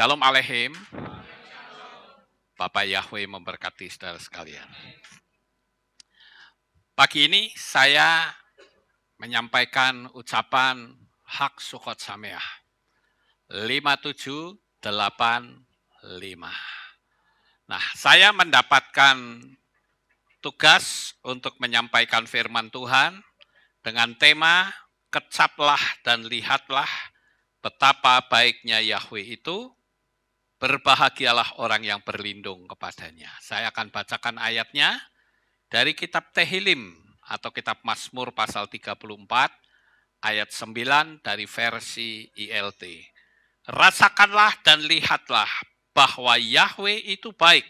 Shalom Aleihim. Bapak Yahweh memberkati saudara sekalian. Pagi ini saya menyampaikan ucapan Hak Sukkot Sameach 5785. Nah, saya mendapatkan tugas untuk menyampaikan firman Tuhan dengan tema Kecaplah dan lihatlah betapa baiknya Yahweh itu, berbahagialah orang yang berlindung kepadanya. Saya akan bacakan ayatnya dari kitab Tehillim atau kitab Mazmur pasal 34 ayat 9 dari versi ILT. Rasakanlah dan lihatlah bahwa Yahweh itu baik.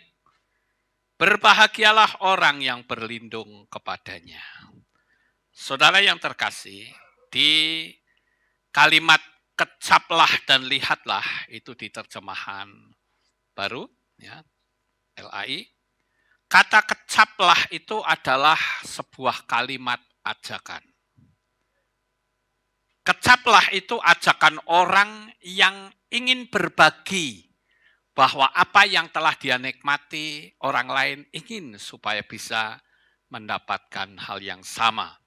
Berbahagialah orang yang berlindung kepadanya. Saudara yang terkasih, di kalimat kecaplah dan lihatlah itu di terjemahan baru, ya, LAI. Kata kecaplah itu adalah sebuah kalimat ajakan. Kecaplah itu ajakan orang yang ingin berbagi bahwa apa yang telah dia nikmati, orang lain ingin supaya bisa mendapatkan hal yang sama.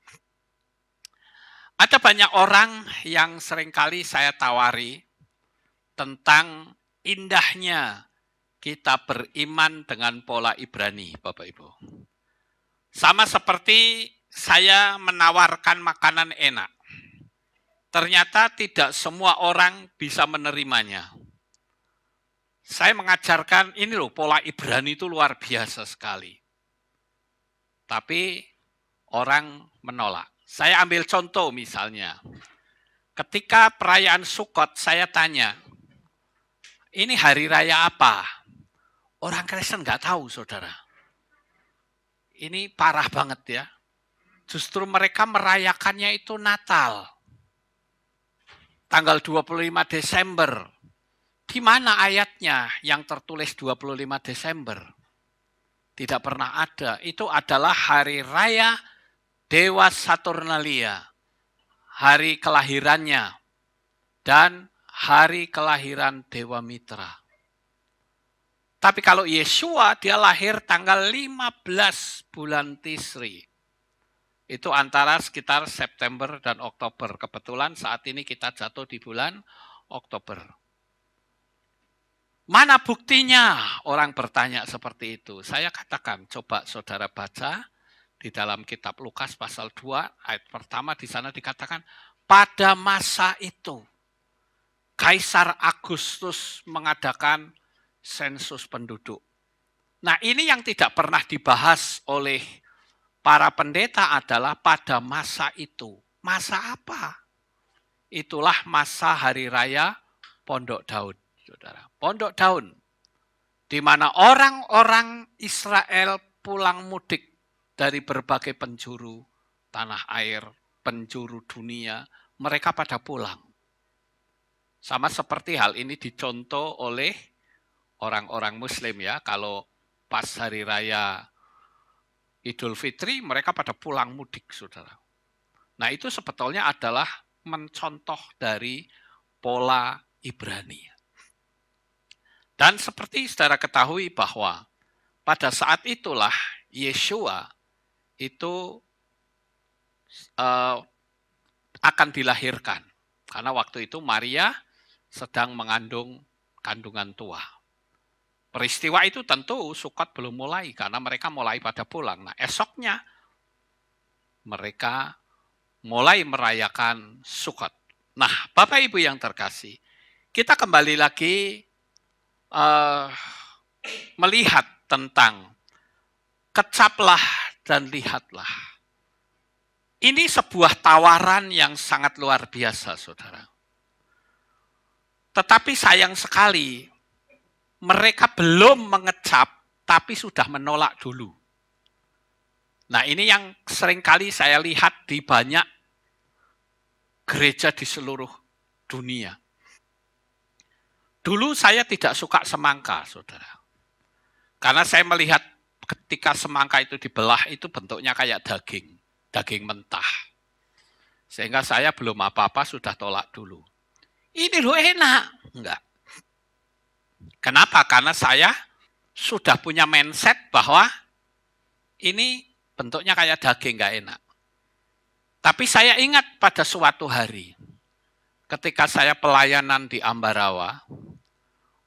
Ada banyak orang yang seringkali saya tawari tentang indahnya kita beriman dengan pola Ibrani, Bapak Ibu. Sama seperti saya menawarkan makanan enak. Ternyata tidak semua orang bisa menerimanya. Saya mengajarkan, ini loh pola Ibrani itu luar biasa sekali. Tapi orang menolak. Saya ambil contoh misalnya. Ketika perayaan Sukkot saya tanya, ini hari raya apa? Orang Kristen nggak tahu, saudara. Ini parah banget ya. Justru mereka merayakannya itu Natal. Tanggal 25 Desember. Di mana ayatnya yang tertulis 25 Desember? Tidak pernah ada. Itu adalah hari raya Dewa Saturnalia. Hari kelahirannya. Dan hari kelahiran Dewa Mitra. Tapi kalau Yeshua, dia lahir tanggal 15 bulan Tisri. Itu antara sekitar September dan Oktober. Kebetulan saat ini kita jatuh di bulan Oktober. Mana buktinya? Orang bertanya seperti itu. Saya katakan, coba saudara baca di dalam kitab Lukas pasal 2, ayat pertama di sana dikatakan, pada masa itu, Kaisar Agustus mengadakan sensus penduduk. Nah, ini yang tidak pernah dibahas oleh para pendeta adalah pada masa itu. Masa apa? Itulah masa hari raya Pondok Daun, saudara. Pondok Daun, di mana orang-orang Israel pulang mudik dari berbagai penjuru tanah air, penjuru dunia, mereka pada pulang. Sama seperti hal ini dicontoh oleh orang-orang Muslim ya, kalau pas hari raya Idul Fitri mereka pada pulang mudik, saudara. Nah itu sebetulnya adalah mencontoh dari pola Ibrani. Dan seperti saudara ketahui bahwa pada saat itulah Yeshua itu akan dilahirkan. Karena waktu itu Maria sedang mengandung kandungan tua. Peristiwa itu tentu Sukkot belum mulai karena mereka mulai pada pulang. Nah esoknya mereka mulai merayakan Sukkot. Nah Bapak Ibu yang terkasih, kita kembali lagi melihat tentang kecaplah dan lihatlah. Ini sebuah tawaran yang sangat luar biasa, saudara. Tetapi sayang sekali, mereka belum mengecap, tapi sudah menolak dulu. Nah ini yang seringkali saya lihat di banyak gereja di seluruh dunia. Dulu saya tidak suka semangka, saudara. Karena saya melihat ketika semangka itu dibelah, itu bentuknya kayak daging mentah. Sehingga saya belum apa-apa sudah tolak dulu. Ini loh enak. Enggak. Kenapa? Karena saya sudah punya mindset bahwa ini bentuknya kayak daging, nggak enak. Tapi saya ingat pada suatu hari, ketika saya pelayanan di Ambarawa,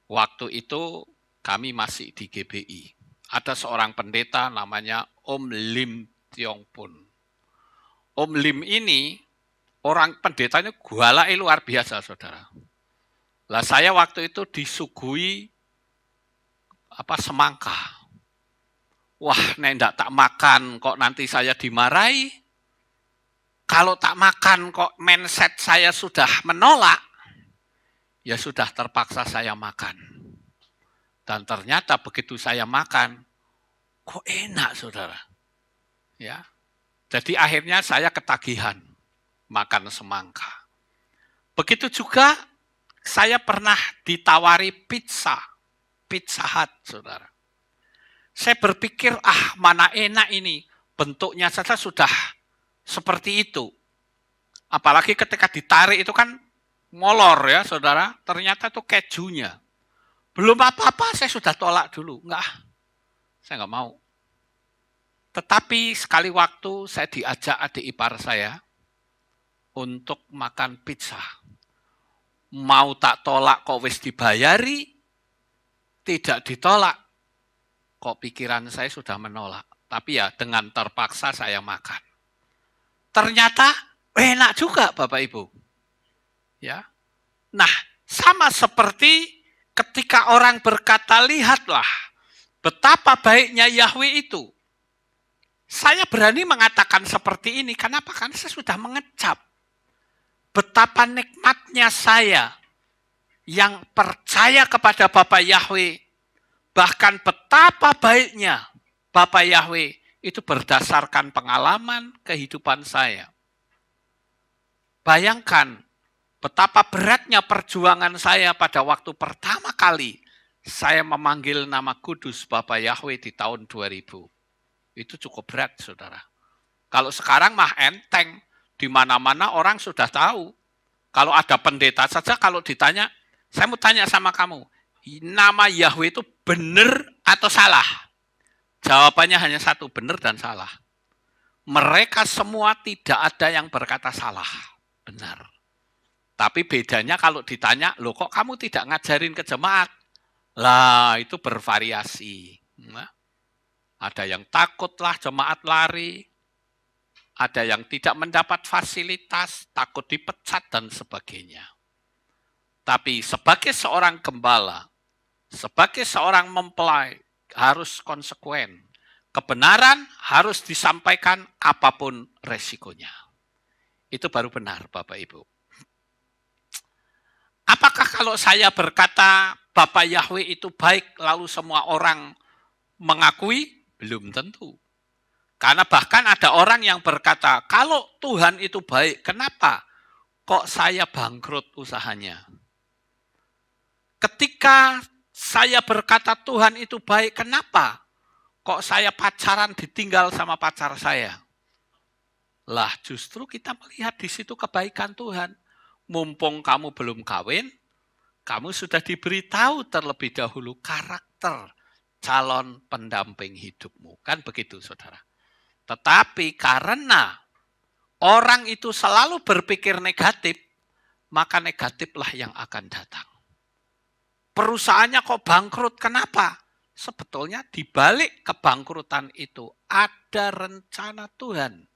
waktu itu kami masih di GBI. Ada seorang pendeta namanya Om Lim Tiong Pun. Om Lim ini, orang pendetanya gualai luar biasa, saudara. Lah saya waktu itu disuguhi semangka. Wah, nek ndak tak makan kok nanti saya dimarahi. Kalau tak makan kok mindset saya sudah menolak, ya sudah terpaksa saya makan. Dan ternyata begitu saya makan, kok enak, saudara. Ya, jadi akhirnya saya ketagihan makan semangka. Begitu juga saya pernah ditawari Pizza Hut, saudara. Saya berpikir, mana enak ini, bentuknya saja sudah seperti itu. Apalagi ketika ditarik itu kan molor ya, saudara. Ternyata itu kejunya. Belum apa-apa, saya sudah tolak dulu. Enggak, saya enggak mau. Tetapi sekali waktu saya diajak adik ipar saya untuk makan pizza. Mau tak tolak kok wis dibayari, tidak ditolak. Kok pikiran saya sudah menolak. Tapi ya dengan terpaksa saya makan. Ternyata enak juga Bapak Ibu. Ya. Nah, sama seperti ketika orang berkata, lihatlah betapa baiknya Yahweh itu. Saya berani mengatakan seperti ini. Kenapa? Karena saya sudah mengecap betapa nikmatnya saya yang percaya kepada Bapa Yahweh. Bahkan betapa baiknya Bapa Yahweh itu berdasarkan pengalaman kehidupan saya. Bayangkan betapa beratnya perjuangan saya pada waktu pertama kali saya memanggil nama kudus Bapa Yahweh di tahun 2000. Itu cukup berat, saudara. Kalau sekarang mah enteng, di mana-mana orang sudah tahu. Kalau ada pendeta saja, kalau ditanya, saya mau tanya sama kamu, nama Yahweh itu benar atau salah? Jawabannya hanya satu, benar dan salah. Mereka semua tidak ada yang berkata salah, benar. Tapi bedanya kalau ditanya, loh kok kamu tidak ngajarin ke jemaat? Lah, itu bervariasi. Nah, ada yang takutlah jemaat lari, ada yang tidak mendapat fasilitas, takut dipecat dan sebagainya. Tapi sebagai seorang gembala, sebagai seorang mempelai, harus konsekuen. Kebenaran harus disampaikan apapun resikonya. Itu baru benar, Bapak Ibu. Apakah kalau saya berkata Bapa Yahweh itu baik, lalu semua orang mengakui? Belum tentu. Karena bahkan ada orang yang berkata, kalau Tuhan itu baik, kenapa kok saya bangkrut usahanya? Ketika saya berkata Tuhan itu baik, kenapa kok saya pacaran ditinggal sama pacar saya? Lah justru kita melihat di situ kebaikan Tuhan. Mumpung kamu belum kawin, kamu sudah diberitahu terlebih dahulu karakter calon pendamping hidupmu. Kan begitu, saudara. Tetapi karena orang itu selalu berpikir negatif, maka negatiflah yang akan datang. Perusahaannya kok bangkrut, kenapa? Sebetulnya di balik kebangkrutan itu ada rencana Tuhan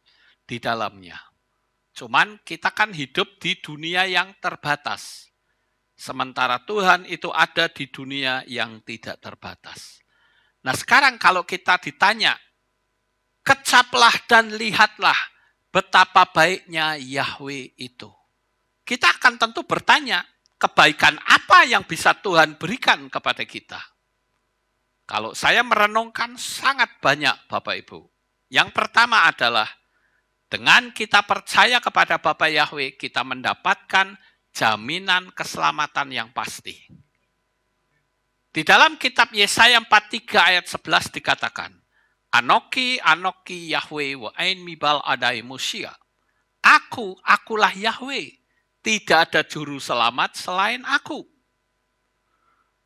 di dalamnya. Cuman kita kan hidup di dunia yang terbatas. Sementara Tuhan itu ada di dunia yang tidak terbatas. Nah sekarang kalau kita ditanya, kecaplah dan lihatlah betapa baiknya Yahweh itu. Kita akan tentu bertanya, kebaikan apa yang bisa Tuhan berikan kepada kita? Kalau saya merenungkan sangat banyak Bapak Ibu. Yang pertama adalah, dengan kita percaya kepada Bapa Yahweh, kita mendapatkan jaminan keselamatan yang pasti. Di dalam kitab Yesaya 43 ayat 11 dikatakan, Anoki Yahweh wa ain mibal adai musia. Akulah Yahweh. Tidak ada juru selamat selain aku.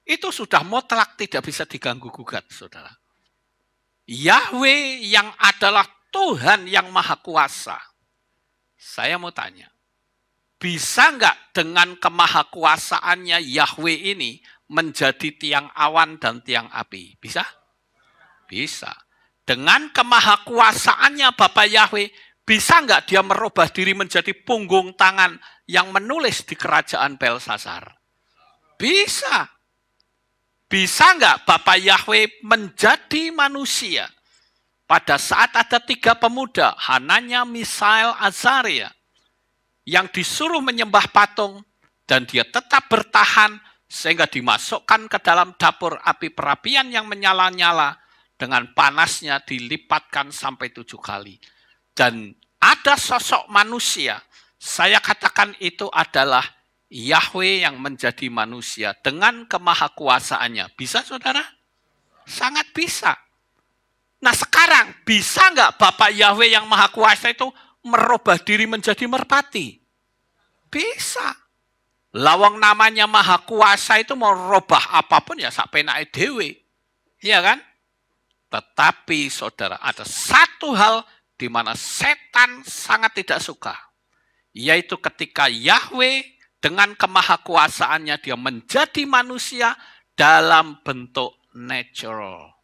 Itu sudah mutlak, tidak bisa diganggu-gugat, saudara. Yahweh yang adalah Tuhan yang Maha Kuasa. Saya mau tanya, bisa nggak dengan kemahakuasaannya Yahweh ini menjadi tiang awan dan tiang api? Bisa? Bisa. Dengan kemahakuasaannya Bapak Yahweh, bisa nggak dia merubah diri menjadi punggung tangan yang menulis di kerajaan Belsasar? Bisa. Bisa nggak Bapak Yahweh menjadi manusia? Pada saat ada 3 pemuda, Hananya, Misael, Azaria, yang disuruh menyembah patung, dan dia tetap bertahan, sehingga dimasukkan ke dalam dapur api perapian yang menyala-nyala, dengan panasnya dilipatkan sampai 7 kali. Dan ada sosok manusia, saya katakan itu adalah Yahweh yang menjadi manusia dengan kemahakuasaannya. Bisa, saudara? Sangat bisa. Nah sekarang, bisa nggak Bapak Yahweh yang Maha Kuasa itu merubah diri menjadi merpati? Bisa. Lawang namanya Maha Kuasa itu mau merubah apapun ya sampai naik dewe. Iya kan? Tetapi saudara, ada satu hal di mana setan sangat tidak suka. Yaitu ketika Yahweh dengan kemahakuasaannya dia menjadi manusia dalam bentuk natural.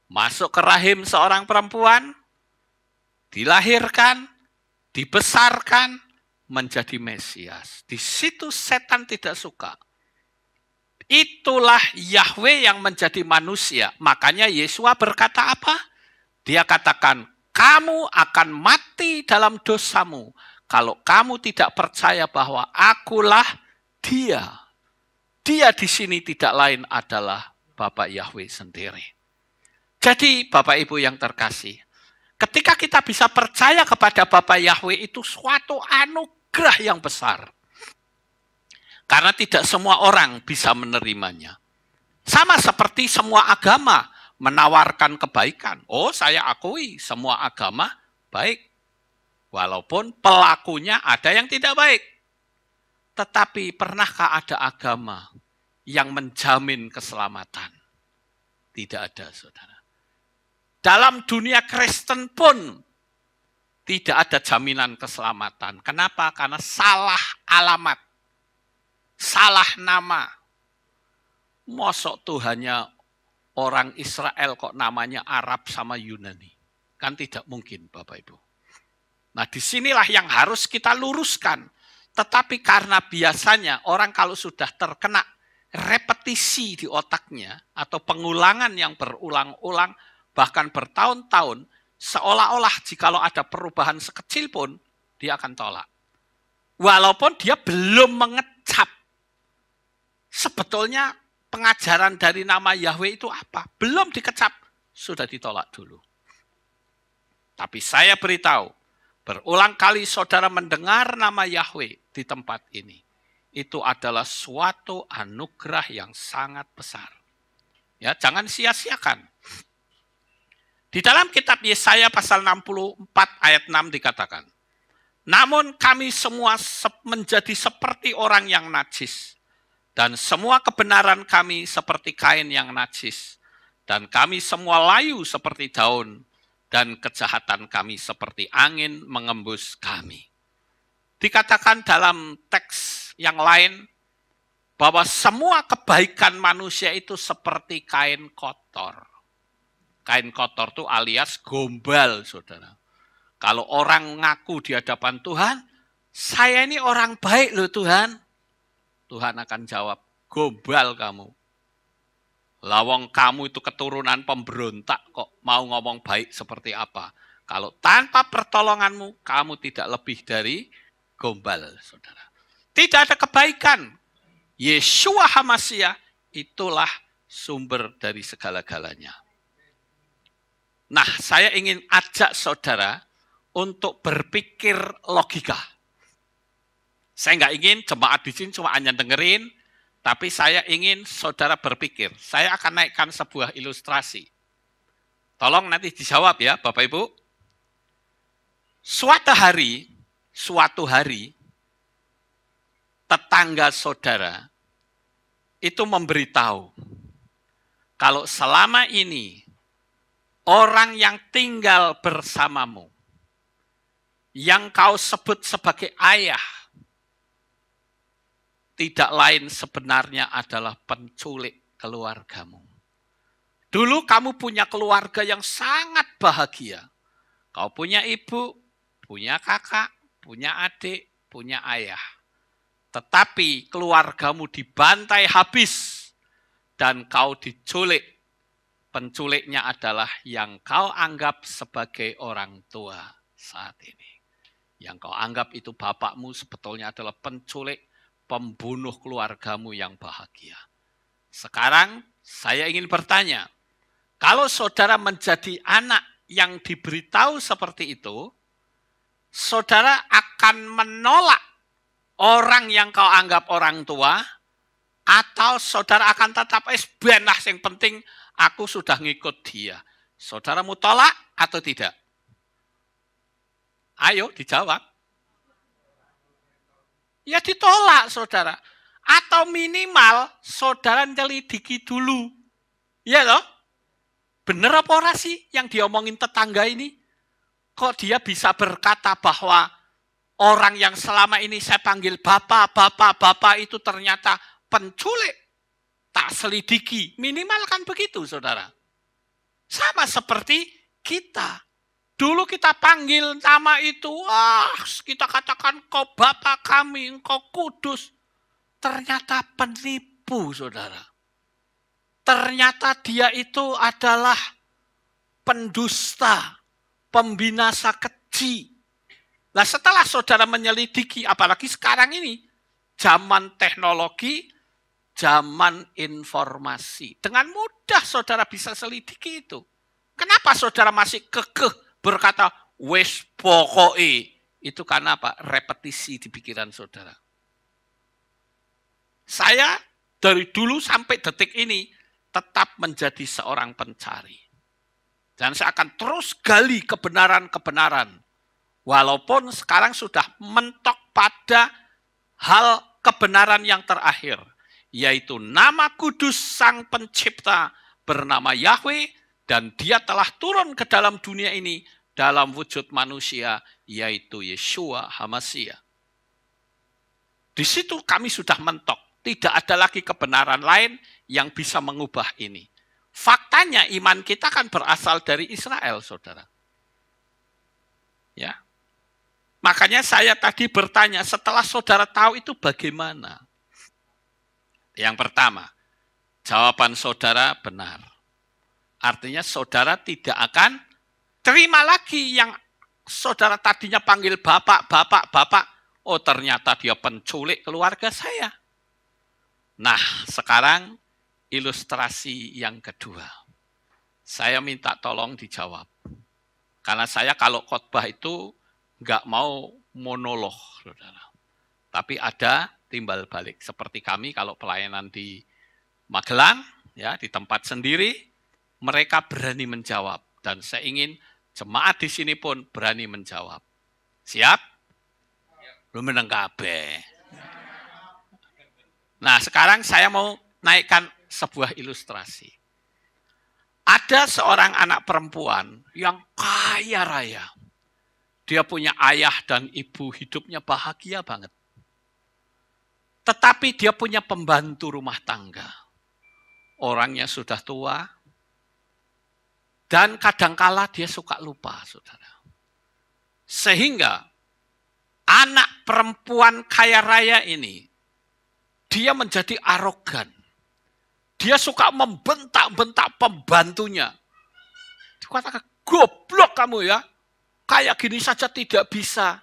Masuk ke rahim seorang perempuan, dilahirkan, dibesarkan, menjadi Mesias. Di situ setan tidak suka. Itulah Yahweh yang menjadi manusia. Makanya Yesua berkata apa? Dia katakan, kamu akan mati dalam dosamu. Kalau kamu tidak percaya bahwa akulah dia. Dia di sini tidak lain adalah Bapak Yahweh sendiri. Jadi Bapak Ibu yang terkasih, ketika kita bisa percaya kepada Bapak Yahweh itu suatu anugerah yang besar. Karena tidak semua orang bisa menerimanya. Sama seperti semua agama menawarkan kebaikan. Oh, saya akui semua agama baik. Walaupun pelakunya ada yang tidak baik. Tetapi pernahkah ada agama yang menjamin keselamatan? Tidak ada, saudara. Dalam dunia Kristen pun tidak ada jaminan keselamatan. Kenapa? Karena salah alamat, salah nama. Mosok Tuhannya orang Israel kok namanya Arab sama Yunani? Kan tidak mungkin, Bapak Ibu. Nah, disinilah yang harus kita luruskan. Tetapi karena biasanya orang kalau sudah terkena repetisi di otaknya atau pengulangan yang berulang-ulang, bahkan bertahun-tahun, seolah-olah jikalau ada perubahan sekecil pun, dia akan tolak. Walaupun dia belum mengecap. Sebetulnya pengajaran dari nama Yahweh itu apa? Belum dikecap, sudah ditolak dulu. Tapi saya beritahu, berulang kali saudara mendengar nama Yahweh di tempat ini. Itu adalah suatu anugerah yang sangat besar. Ya, jangan sia-siakan. Di dalam kitab Yesaya pasal 64 ayat 6 dikatakan, namun kami semua menjadi seperti orang yang najis, dan semua kebenaran kami seperti kain yang najis, dan kami semua layu seperti daun, dan kejahatan kami seperti angin mengembus kami. Dikatakan dalam teks yang lain, bahwa semua kebaikan manusia itu seperti kain kotor. Kain kotor itu alias gombal, saudara. Kalau orang ngaku di hadapan Tuhan, saya ini orang baik loh Tuhan. Tuhan akan jawab, gombal kamu. Lawang kamu itu keturunan pemberontak kok mau ngomong baik seperti apa. Kalau tanpa pertolonganmu, kamu tidak lebih dari gombal, saudara. Tidak ada kebaikan. Yeshua HaMasyiah itulah sumber dari segala-galanya. Nah, saya ingin ajak saudara untuk berpikir logika. Saya nggak ingin jemaat di sini cuma hanya dengerin, tapi saya ingin saudara berpikir. Saya akan naikkan sebuah ilustrasi. Tolong nanti dijawab ya, Bapak Ibu. Suatu hari, tetangga saudara itu memberitahu kalau selama ini orang yang tinggal bersamamu, yang kau sebut sebagai ayah, tidak lain sebenarnya adalah penculik keluargamu. Dulu kamu punya keluarga yang sangat bahagia. Kau punya ibu, punya kakak, punya adik, punya ayah. Tetapi keluargamu dibantai habis dan kau diculik. Penculiknya adalah yang kau anggap sebagai orang tua saat ini. Yang kau anggap itu bapakmu sebetulnya adalah penculik, pembunuh keluargamu yang bahagia. Sekarang saya ingin bertanya, kalau saudara menjadi anak yang diberitahu seperti itu, saudara akan menolak orang yang kau anggap orang tua, atau saudara akan tetap benah yang penting aku sudah ngikut dia. Saudaramu tolak atau tidak? Ayo dijawab. Ya ditolak saudara. Atau minimal saudara nyelidiki dulu. Ya loh? Bener apa ora sih yang diomongin tetangga ini? Kok dia bisa berkata bahwa orang yang selama ini saya panggil bapak itu ternyata penculik? Tak selidiki. Minimal kan begitu saudara. Sama seperti kita. Dulu kita panggil nama itu, kita katakan kau Bapa kami, engkau kudus. Ternyata penipu, saudara. Ternyata dia itu adalah pendusta, pembinasa keji. Nah setelah saudara menyelidiki, apalagi sekarang ini, zaman teknologi, zaman informasi. Dengan mudah saudara bisa selidiki itu. Kenapa saudara masih kekeh berkata, wes pokoknya, itu karena apa? Repetisi di pikiran saudara. Saya dari dulu sampai detik ini tetap menjadi seorang pencari. Dan saya akan terus gali kebenaran-kebenaran. Walaupun sekarang sudah mentok pada hal kebenaran yang terakhir. Yaitu nama kudus sang pencipta bernama Yahweh. Dan dia telah turun ke dalam dunia ini dalam wujud manusia, yaitu Yeshua HaMashiach. Di situ kami sudah mentok. Tidak ada lagi kebenaran lain yang bisa mengubah ini. Faktanya iman kita kan berasal dari Israel, saudara. Ya. Makanya saya tadi bertanya, setelah saudara tahu itu bagaimana? Yang pertama, jawaban saudara benar. Artinya saudara tidak akan terima lagi yang saudara tadinya panggil bapak. Oh ternyata dia penculik keluarga saya. Nah sekarang ilustrasi yang kedua. Saya minta tolong dijawab. Karena saya kalau khotbah itu nggak mau monolog, saudara. Tapi ada timbal balik. Seperti kami kalau pelayanan di Magelang, ya di tempat sendiri, mereka berani menjawab. Dan saya ingin jemaat di sini pun berani menjawab. Siap? Belum meneng kabeh. Nah, sekarang saya mau naikkan sebuah ilustrasi. Ada seorang anak perempuan yang kaya raya. Dia punya ayah dan ibu, hidupnya bahagia banget. Tetapi dia punya pembantu rumah tangga. Orangnya sudah tua, dan kadangkala dia suka lupa, saudara. Sehingga anak perempuan kaya raya ini, dia menjadi arogan. Dia suka membentak-bentak pembantunya. Dia katakan, goblok kamu ya, kayak gini saja tidak bisa.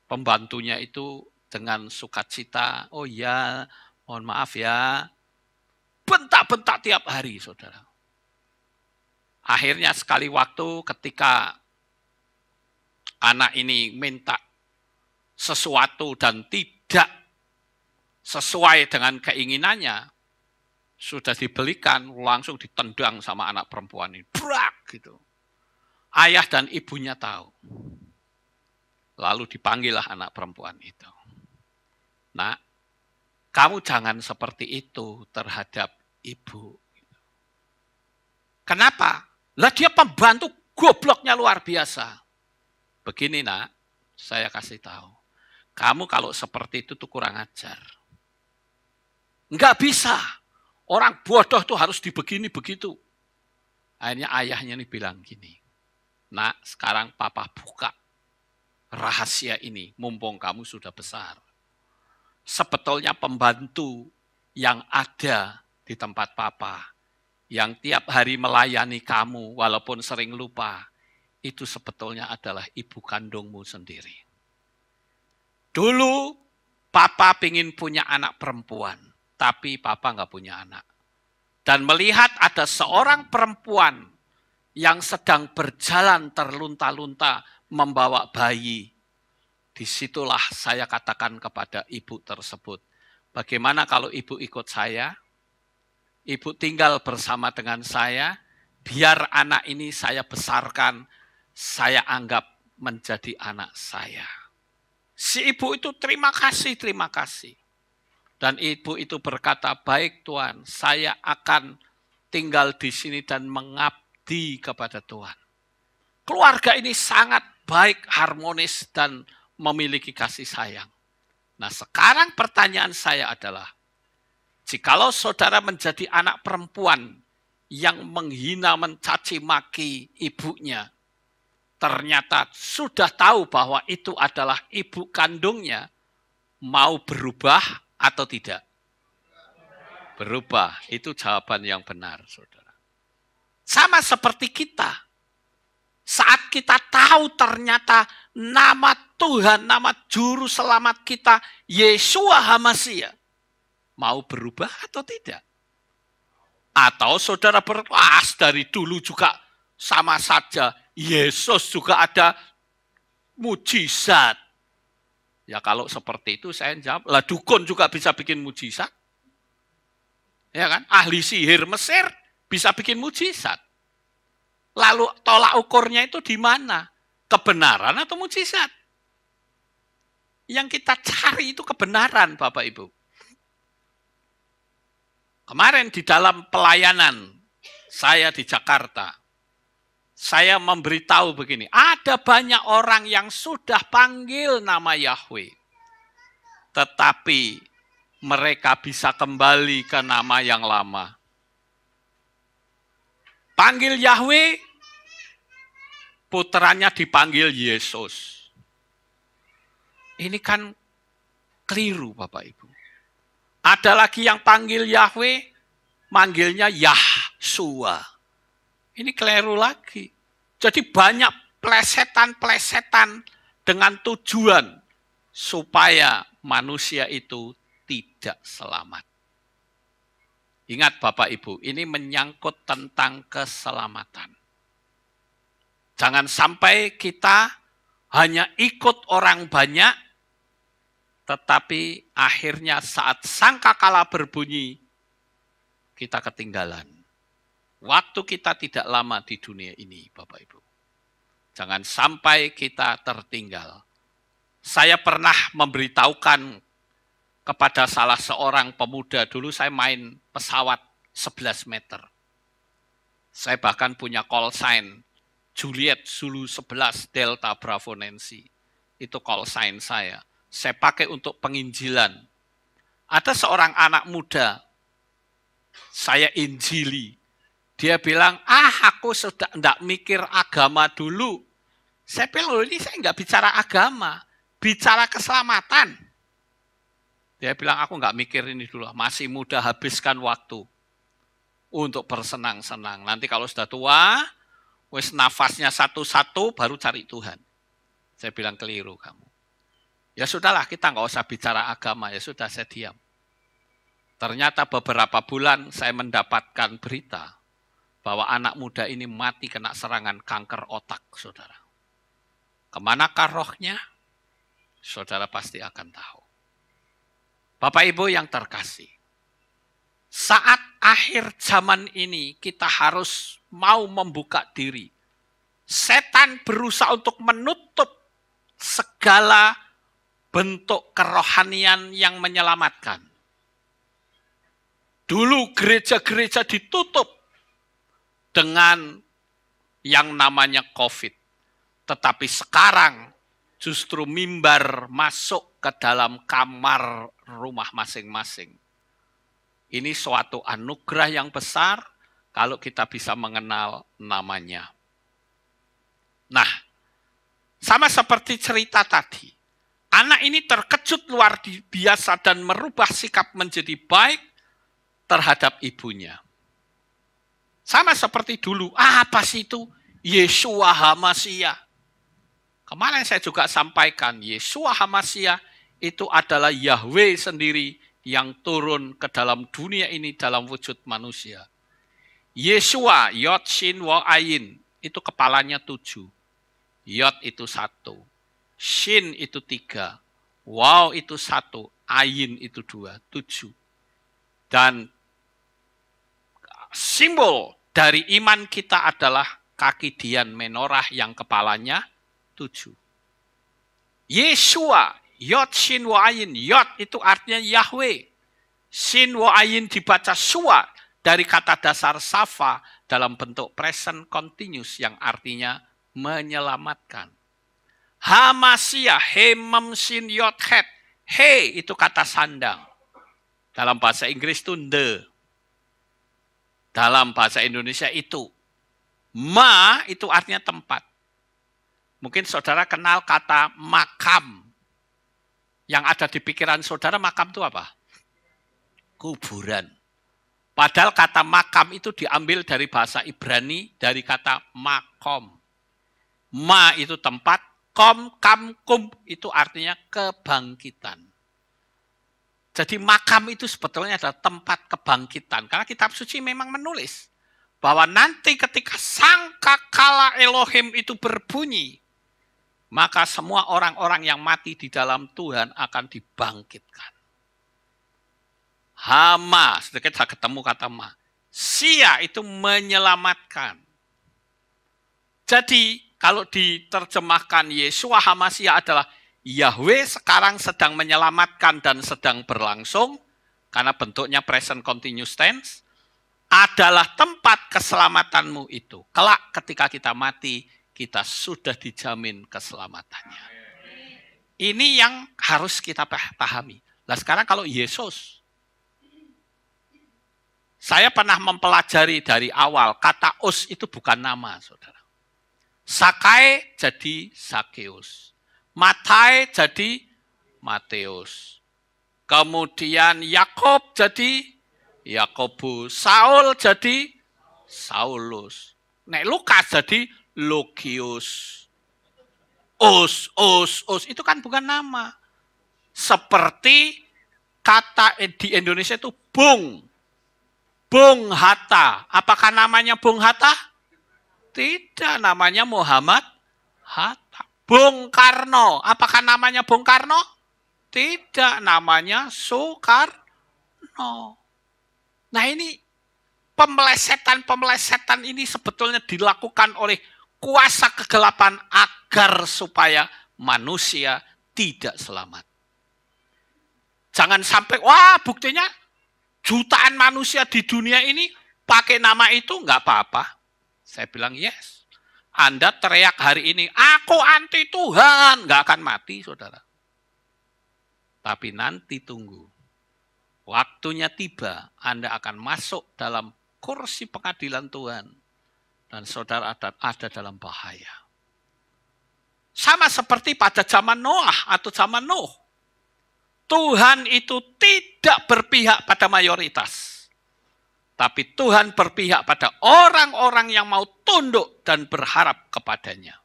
Pembantunya itu dengan sukacita, oh ya, mohon maaf ya, bentak-bentak tiap hari, saudara. Akhirnya sekali waktu ketika anak ini minta sesuatu dan tidak sesuai dengan keinginannya, sudah dibelikan, langsung ditendang sama anak perempuan ini. Brak gitu. Ayah dan ibunya tahu. Lalu dipanggillah anak perempuan itu. Nah, Kamu jangan seperti itu terhadap ibu. Kenapa? Lah dia pembantu gobloknya luar biasa. Begini nak, saya kasih tahu. Kamu kalau seperti itu tuh kurang ajar. Enggak bisa. Orang bodoh tuh harus dibegini begitu. Akhirnya ayahnya nih bilang gini. Nak, sekarang papa buka rahasia ini, mumpung kamu sudah besar. Sebetulnya pembantu yang ada di tempat papa, yang tiap hari melayani kamu walaupun sering lupa, itu sebetulnya adalah ibu kandungmu sendiri. Dulu papa ingin punya anak perempuan, tapi papa nggak punya anak. Dan melihat ada seorang perempuan yang sedang berjalan terlunta-lunta membawa bayi. Disitulah saya katakan kepada ibu tersebut, bagaimana kalau ibu ikut saya? Ibu tinggal bersama dengan saya, biar anak ini saya besarkan, saya anggap menjadi anak saya. Si ibu itu terima kasih. Dan ibu itu berkata, baik Tuhan, saya akan tinggal di sini dan mengabdi kepada Tuhan. Keluarga ini sangat baik, harmonis, dan memiliki kasih sayang. Nah, sekarang pertanyaan saya adalah, jikalau saudara menjadi anak perempuan yang menghina, mencaci maki ibunya, ternyata sudah tahu bahwa itu adalah ibu kandungnya, mau berubah atau tidak? Berubah, itu jawaban yang benar, saudara. Sama seperti kita. Saat kita tahu ternyata nama Tuhan, nama Juru Selamat kita, Yeshua HaMasyiah, mau berubah atau tidak? Atau saudara dari dulu juga sama saja, Yesus juga ada mujizat. Ya kalau seperti itu saya jawab, lah dukun juga bisa bikin mujizat. Ya kan? Ahli sihir Mesir bisa bikin mujizat. Lalu tolak ukurnya itu di mana? Kebenaran atau mujizat? Yang kita cari itu kebenaran, Bapak Ibu. Kemarin di dalam pelayanan saya di Jakarta, saya memberitahu begini, ada banyak orang yang sudah panggil nama Yahweh, tetapi mereka bisa kembali ke nama yang lama. Panggil Yahweh, putranya dipanggil Yesus. Ini kan keliru Bapak Ibu. Ada lagi yang panggil Yahweh, manggilnya Yahshua. Ini keliru lagi. Jadi banyak plesetan-plesetan dengan tujuan supaya manusia itu tidak selamat. Ingat Bapak Ibu, ini menyangkut tentang keselamatan. Jangan sampai kita hanya ikut orang banyak, tetapi akhirnya saat sangkakala berbunyi, kita ketinggalan. Waktu kita tidak lama di dunia ini, Bapak Ibu. Jangan sampai kita tertinggal. Saya pernah memberitahukan kepada salah seorang pemuda, dulu saya main pesawat 11 meter. Saya bahkan punya call sign, Juliet Zulu 11 Delta Bravo Nancy. Itu call sign saya. Saya pakai untuk penginjilan. Ada seorang anak muda, saya injili. Dia bilang, aku sudah enggak mikir agama dulu. Saya bilang, ini saya enggak bicara agama, bicara keselamatan. Dia bilang, aku enggak mikir ini dulu, masih muda, habiskan waktu untuk bersenang-senang. Nanti kalau sudah tua, wis nafasnya satu-satu, baru cari Tuhan. Saya bilang, keliru kamu. Ya sudahlah, kita enggak usah bicara agama, ya sudah saya diam. Ternyata beberapa bulan saya mendapatkan berita bahwa anak muda ini mati kena serangan kanker otak, saudara. Kemanakah rohnya? Saudara pasti akan tahu. Bapak Ibu yang terkasih, saat akhir zaman ini kita harus mau membuka diri. Setan berusaha untuk menutup segala bentuk kerohanian yang menyelamatkan. Dulu gereja-gereja ditutup dengan yang namanya COVID. Tetapi sekarang justru mimbar masuk ke dalam kamar rumah masing-masing. Ini suatu anugerah yang besar kalau kita bisa mengenal namanya. Nah, sama seperti cerita tadi. Anak ini terkejut luar biasa dan merubah sikap menjadi baik terhadap ibunya. Sama seperti dulu, apa sih itu? Yeshua HaMashiach. Kemarin saya juga sampaikan, Yeshua HaMashiach itu adalah Yahweh sendiri yang turun ke dalam dunia ini dalam wujud manusia. Yeshua, Yod, Shin, Wa, Ayin, itu kepalanya 7. Yod itu 1. Shin itu 3. Wow itu 1. Ayin itu 2. 7. Dan simbol dari iman kita adalah kaki Dian menorah yang kepalanya 7. Yeshua, Yod, Shin, Wa, Ayin. Yod itu artinya Yahweh. Shin, Wa, Ayin dibaca Shua dari kata dasar Safa dalam bentuk present continuous yang artinya menyelamatkan. HaMashiach, He, Mem, Shin, Yod, Het. He itu kata sandang. Dalam bahasa Inggris itu the. Dalam bahasa Indonesia itu. Ma itu artinya tempat. Mungkin saudara kenal kata makam. Yang ada di pikiran saudara makam itu apa? Kuburan. Padahal kata makam itu diambil dari bahasa Ibrani dari kata makom. Ma itu tempat, kom, kam, kum itu artinya kebangkitan. Jadi makam itu sebetulnya adalah tempat kebangkitan. Karena kitab suci memang menulis bahwa nanti ketika sangkakala Elohim itu berbunyi, maka semua orang-orang yang mati di dalam Tuhan akan dibangkitkan. Hama, sedikit saya ketemu kata ma. Sia itu menyelamatkan. Jadi kalau diterjemahkan Yeshua HaMashiach adalah Yahweh sekarang sedang menyelamatkan dan sedang berlangsung, karena bentuknya present continuous tense, adalah tempat keselamatanmu itu. Kelak ketika kita mati, kita sudah dijamin keselamatannya. Ini yang harus kita pahami. Nah sekarang kalau Yesus, saya pernah mempelajari dari awal, kata Us itu bukan nama, saudara. Sakai jadi Sakeus. Matai jadi Mateus. Kemudian Yakob jadi Yakobus. Saul jadi Saulus. Nek Lukas jadi Lukius. Us. Itu kan bukan nama. Seperti kata di Indonesia itu Bung. Bung Hatta. Apakah namanya Bung Hatta? Tidak, namanya Muhammad Hatta. Bung Karno. Apakah namanya Bung Karno? Tidak, namanya Soekarno. Nah ini pemelesetan ini sebetulnya dilakukan oleh kuasa kegelapan agar supaya manusia tidak selamat. Jangan sampai, wah buktinya jutaan manusia di dunia ini pakai nama itu, nggak apa-apa. Saya bilang yes. Anda teriak hari ini, aku anti Tuhan, nggak akan mati, saudara. Tapi nanti tunggu. Waktunya tiba, Anda akan masuk dalam kursi pengadilan Tuhan. Dan saudara ada dalam bahaya. Sama seperti pada zaman Noah atau zaman Nuh. Tuhan itu tidak berpihak pada mayoritas. Tapi Tuhan berpihak pada orang-orang yang mau tunduk dan berharap kepadanya.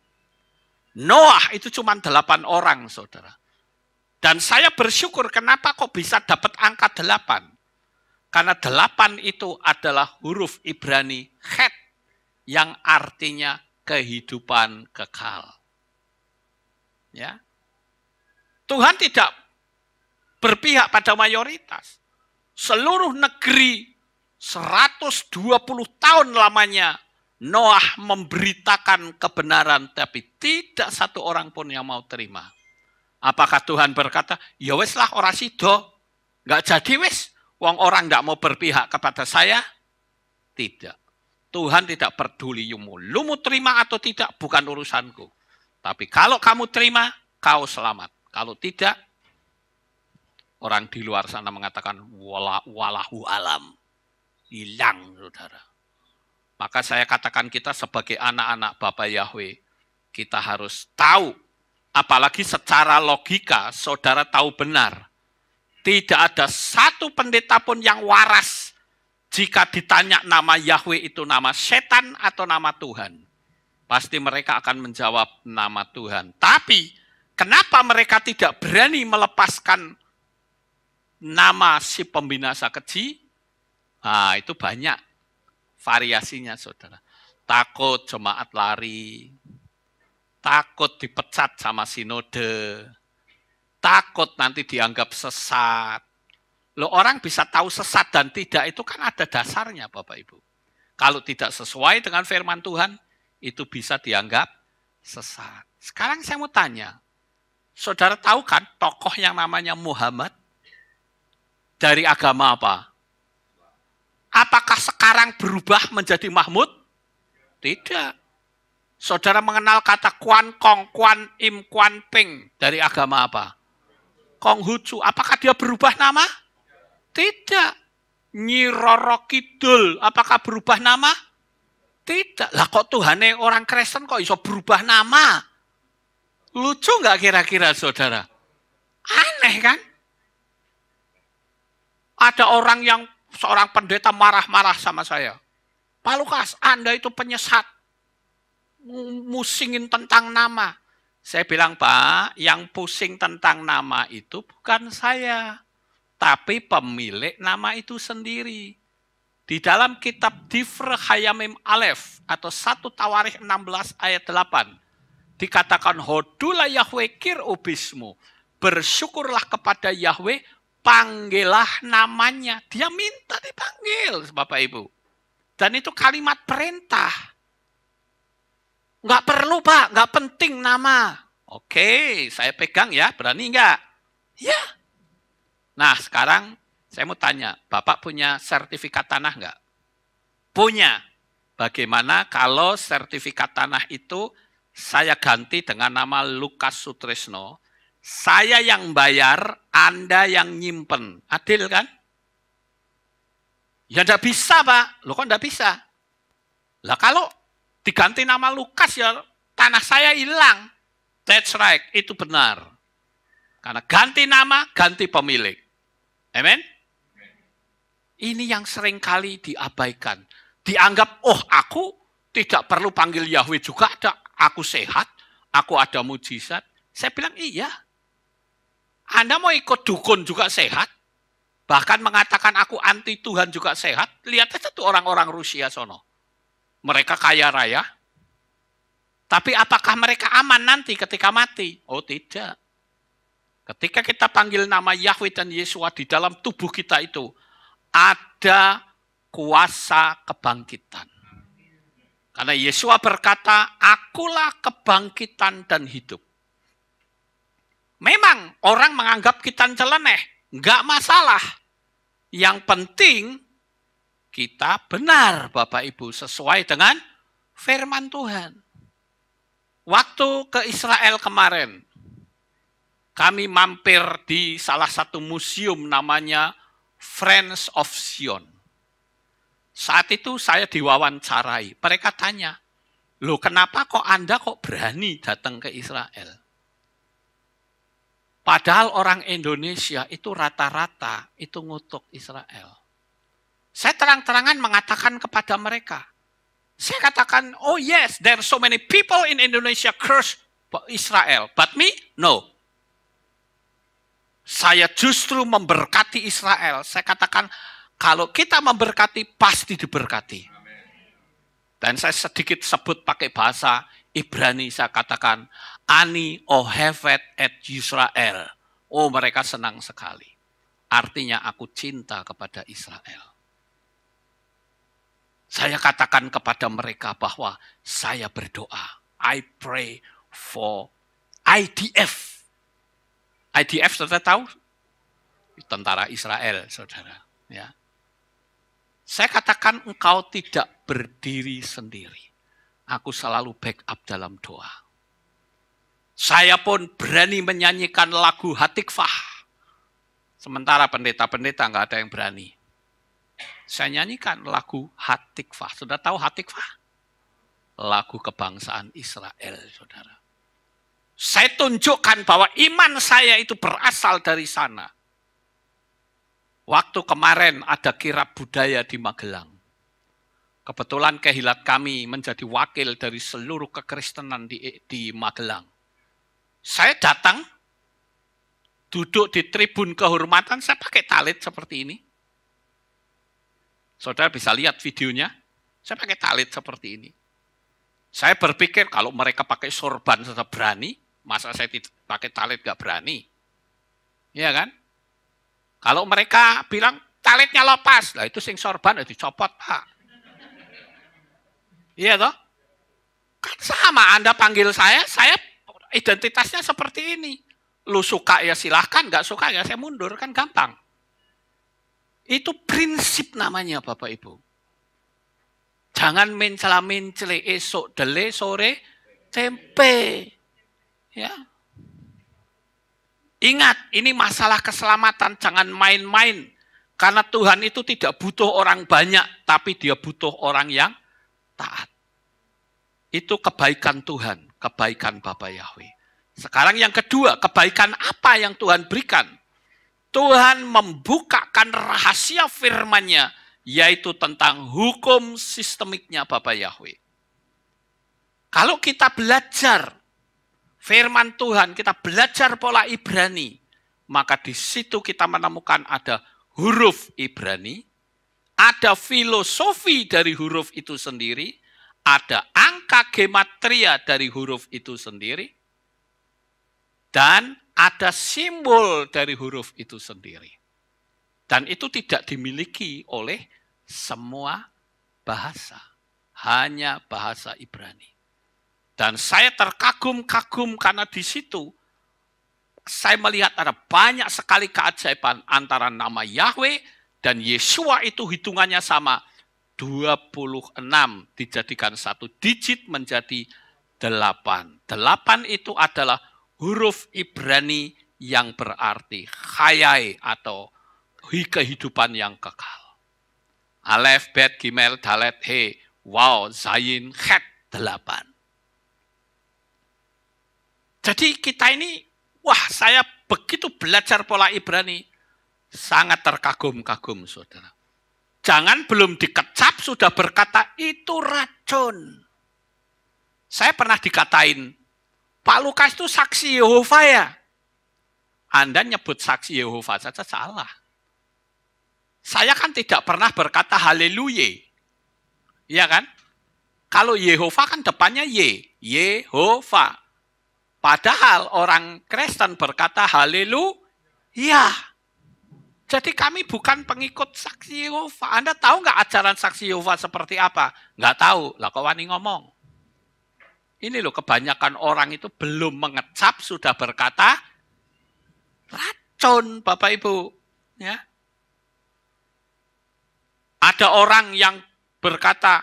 Noah itu cuma 8 orang, saudara. Dan saya bersyukur kenapa kok bisa dapat angka 8. Karena 8 itu adalah huruf Ibrani chet, yang artinya kehidupan kekal. Ya. Tuhan tidak berpihak pada mayoritas. Seluruh negeri 120 tahun lamanya Noah memberitakan kebenaran, tapi tidak satu orang pun yang mau terima. Apakah Tuhan berkata, ya wes lah ora sido, nggak jadi wes, Wong orang tidak mau berpihak kepada saya? Tidak. Tuhan tidak peduli lumu. Lumu terima atau tidak bukan urusanku. Tapi kalau kamu terima, kau selamat. Kalau tidak, orang di luar sana mengatakan walahu alam. Hilang, saudara. Maka saya katakan kita sebagai anak-anak Bapa Yahweh, kita harus tahu, apalagi secara logika, saudara tahu benar. Tidak ada satu pendeta pun yang waras jika ditanya nama Yahweh itu nama setan atau nama Tuhan. Pasti mereka akan menjawab nama Tuhan. Tapi kenapa mereka tidak berani melepaskan nama si pembinasa keji? Nah, itu banyak variasinya, saudara. Takut jemaat lari, takut dipecat sama sinode, takut nanti dianggap sesat. Loh, orang bisa tahu sesat dan tidak itu kan ada dasarnya, Bapak Ibu. Kalau tidak sesuai dengan firman Tuhan, itu bisa dianggap sesat. Sekarang saya mau tanya, saudara tahu kan tokoh yang namanya Muhammad? Dari agama apa? Apakah sekarang berubah menjadi Mahmud? Tidak. Saudara mengenal kata Kuan Kong, Kuan Im, Kuan Ping dari agama apa? Konghucu, apakah dia berubah nama? Tidak. Nyi Roro Kidul, apakah berubah nama? Tidak. Lah kok Tuhannya orang Kristen kok bisa berubah nama? Lucu nggak kira-kira, saudara? Aneh kan? Ada orang yang, seorang pendeta marah-marah sama saya. Pak Lukas, Anda itu penyesat. Musingin tentang nama. Saya bilang, Pak, yang pusing tentang nama itu bukan saya, tapi pemilik nama itu sendiri. Di dalam kitab Difre Hayamim Aleph atau 1 Tawarikh 16 ayat 8 dikatakan hodulah Yahweh kir ubismu. Bersyukurlah kepada Yahweh, panggillah namanya. Dia minta dipanggil, Bapak Ibu. Dan itu kalimat perintah. Nggak perlu, Pak, nggak penting nama. Oke, saya pegang ya, berani nggak? Ya. Nah, sekarang saya mau tanya, Bapak punya sertifikat tanah nggak? Punya. Bagaimana kalau sertifikat tanah itu saya ganti dengan nama Lukas Sutrisno, saya yang bayar, Anda yang nyimpen. Adil kan? Ya enggak bisa, Pak. Loh kok enggak bisa? Lah kalau diganti nama Lukas ya tanah saya hilang. That's right, itu benar. Karena ganti nama, ganti pemilik. Amen? Ini yang seringkali diabaikan. Dianggap, oh aku tidak perlu panggil Yahweh juga, aku sehat, aku ada mujizat. Saya bilang iya. Anda mau ikut dukun juga sehat, bahkan mengatakan aku anti Tuhan juga sehat. Lihat aja tuh orang-orang Rusia sono. Mereka kaya raya, tapi apakah mereka aman nanti ketika mati? Oh tidak. Ketika kita panggil nama Yahweh dan Yesua di dalam tubuh kita itu, ada kuasa kebangkitan. Karena Yesua berkata, akulah kebangkitan dan hidup. Memang orang menganggap kita nyeleneh, enggak masalah. Yang penting kita benar, Bapak Ibu, sesuai dengan firman Tuhan. Waktu ke Israel kemarin, kami mampir di salah satu museum namanya Friends of Zion. Saat itu saya diwawancarai. Mereka tanya, loh kenapa kok Anda kok berani datang ke Israel? Padahal orang Indonesia itu rata-rata itu ngutuk Israel. Saya terang-terangan mengatakan kepada mereka. Saya katakan, oh yes, there are so many people in Indonesia curse Israel. But me, no. Saya justru memberkati Israel. Saya katakan, kalau kita memberkati, pasti diberkati. Dan saya sedikit sebut pakai bahasa Ibrani, saya katakan, Ani ohevet et Yisrael. Oh, mereka senang sekali. Artinya aku cinta kepada Israel. Saya katakan kepada mereka bahwa saya berdoa. I pray for IDF. IDF saudara tahu? Tentara Israel, saudara. Ya. Saya katakan engkau tidak berdiri sendiri. Aku selalu backup dalam doa. Saya pun berani menyanyikan lagu Hatikvah. Sementara pendeta-pendeta nggak ada yang berani. Saya nyanyikan lagu Hatikvah. Sudah tahu Hatikvah? Lagu kebangsaan Israel, saudara. Saya tunjukkan bahwa iman saya itu berasal dari sana. Waktu kemarin ada kirab budaya di Magelang. Kebetulan kehilat kami menjadi wakil dari seluruh kekristenan di Magelang. Saya datang, duduk di tribun kehormatan, saya pakai talit seperti ini. Saudara bisa lihat videonya, saya pakai talit seperti ini. Saya berpikir kalau mereka pakai sorban tetap berani, masa saya pakai talit gak berani? Iya kan? Kalau mereka bilang talitnya lepas, lah itu sing sorban dicopot, Pak. Iya toh? Kan sama, Anda panggil saya identitasnya seperti ini. Lu suka ya silahkan, nggak suka ya saya mundur, kan gampang. Itu prinsip namanya Bapak Ibu. Jangan mencela-mencele esok dele sore tempe. Ya. Ingat, ini masalah keselamatan, jangan main-main. Karena Tuhan itu tidak butuh orang banyak, tapi dia butuh orang yang taat. Itu kebaikan Tuhan, kebaikan Bapa Yahweh. Sekarang yang kedua, kebaikan apa yang Tuhan berikan? Tuhan membukakan rahasia firman-Nya, yaitu tentang hukum sistemiknya Bapa Yahweh. Kalau kita belajar firman Tuhan, kita belajar pola Ibrani, maka di situ kita menemukan ada huruf Ibrani, ada filosofi dari huruf itu sendiri, ada angka gematria dari huruf itu sendiri, dan ada simbol dari huruf itu sendiri. Dan itu tidak dimiliki oleh semua bahasa, hanya bahasa Ibrani. Dan saya terkagum-kagum karena di situ saya melihat ada banyak sekali keajaiban antara nama Yahweh dan Yeshua itu hitungannya sama. 26 dijadikan satu digit menjadi 8. 8 itu adalah huruf Ibrani yang berarti Chayai atau kehidupan yang kekal. Alef, Bet, Gimel, Dalet, He, Waw, Zayin, Het, 8. Jadi kita ini, wah saya begitu belajar pola Ibrani, sangat terkagum-kagum saudara. Jangan belum dikecap sudah berkata itu racun. Saya pernah dikatain, Pak Lukas itu saksi Yehova ya? Anda nyebut saksi Yehova saja salah. Saya kan tidak pernah berkata haleluya. Iya kan? Kalau Yehova kan depannya Yehova. Padahal orang Kristen berkata haleluya. Jadi kami bukan pengikut saksi Yehova. Anda tahu nggak ajaran saksi Yehova seperti apa? Nggak tahu. Lah kok wani ngomong. Ini loh kebanyakan orang itu belum mengecap sudah berkata racun Bapak Ibu. Ya. Ada orang yang berkata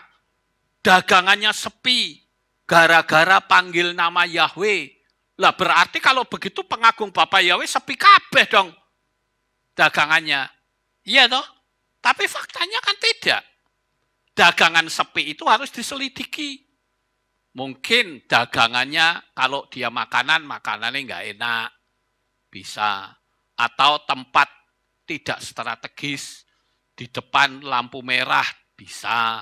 dagangannya sepi gara-gara panggil nama Yahweh. Lah berarti kalau begitu pengagung Bapak Yahweh sepi kabeh dong dagangannya. Iya toh? Tapi faktanya kan tidak. Dagangan sepi itu harus diselidiki. Mungkin dagangannya kalau dia makanannya nggak enak. Bisa. Atau tempat tidak strategis. Di depan lampu merah. Bisa.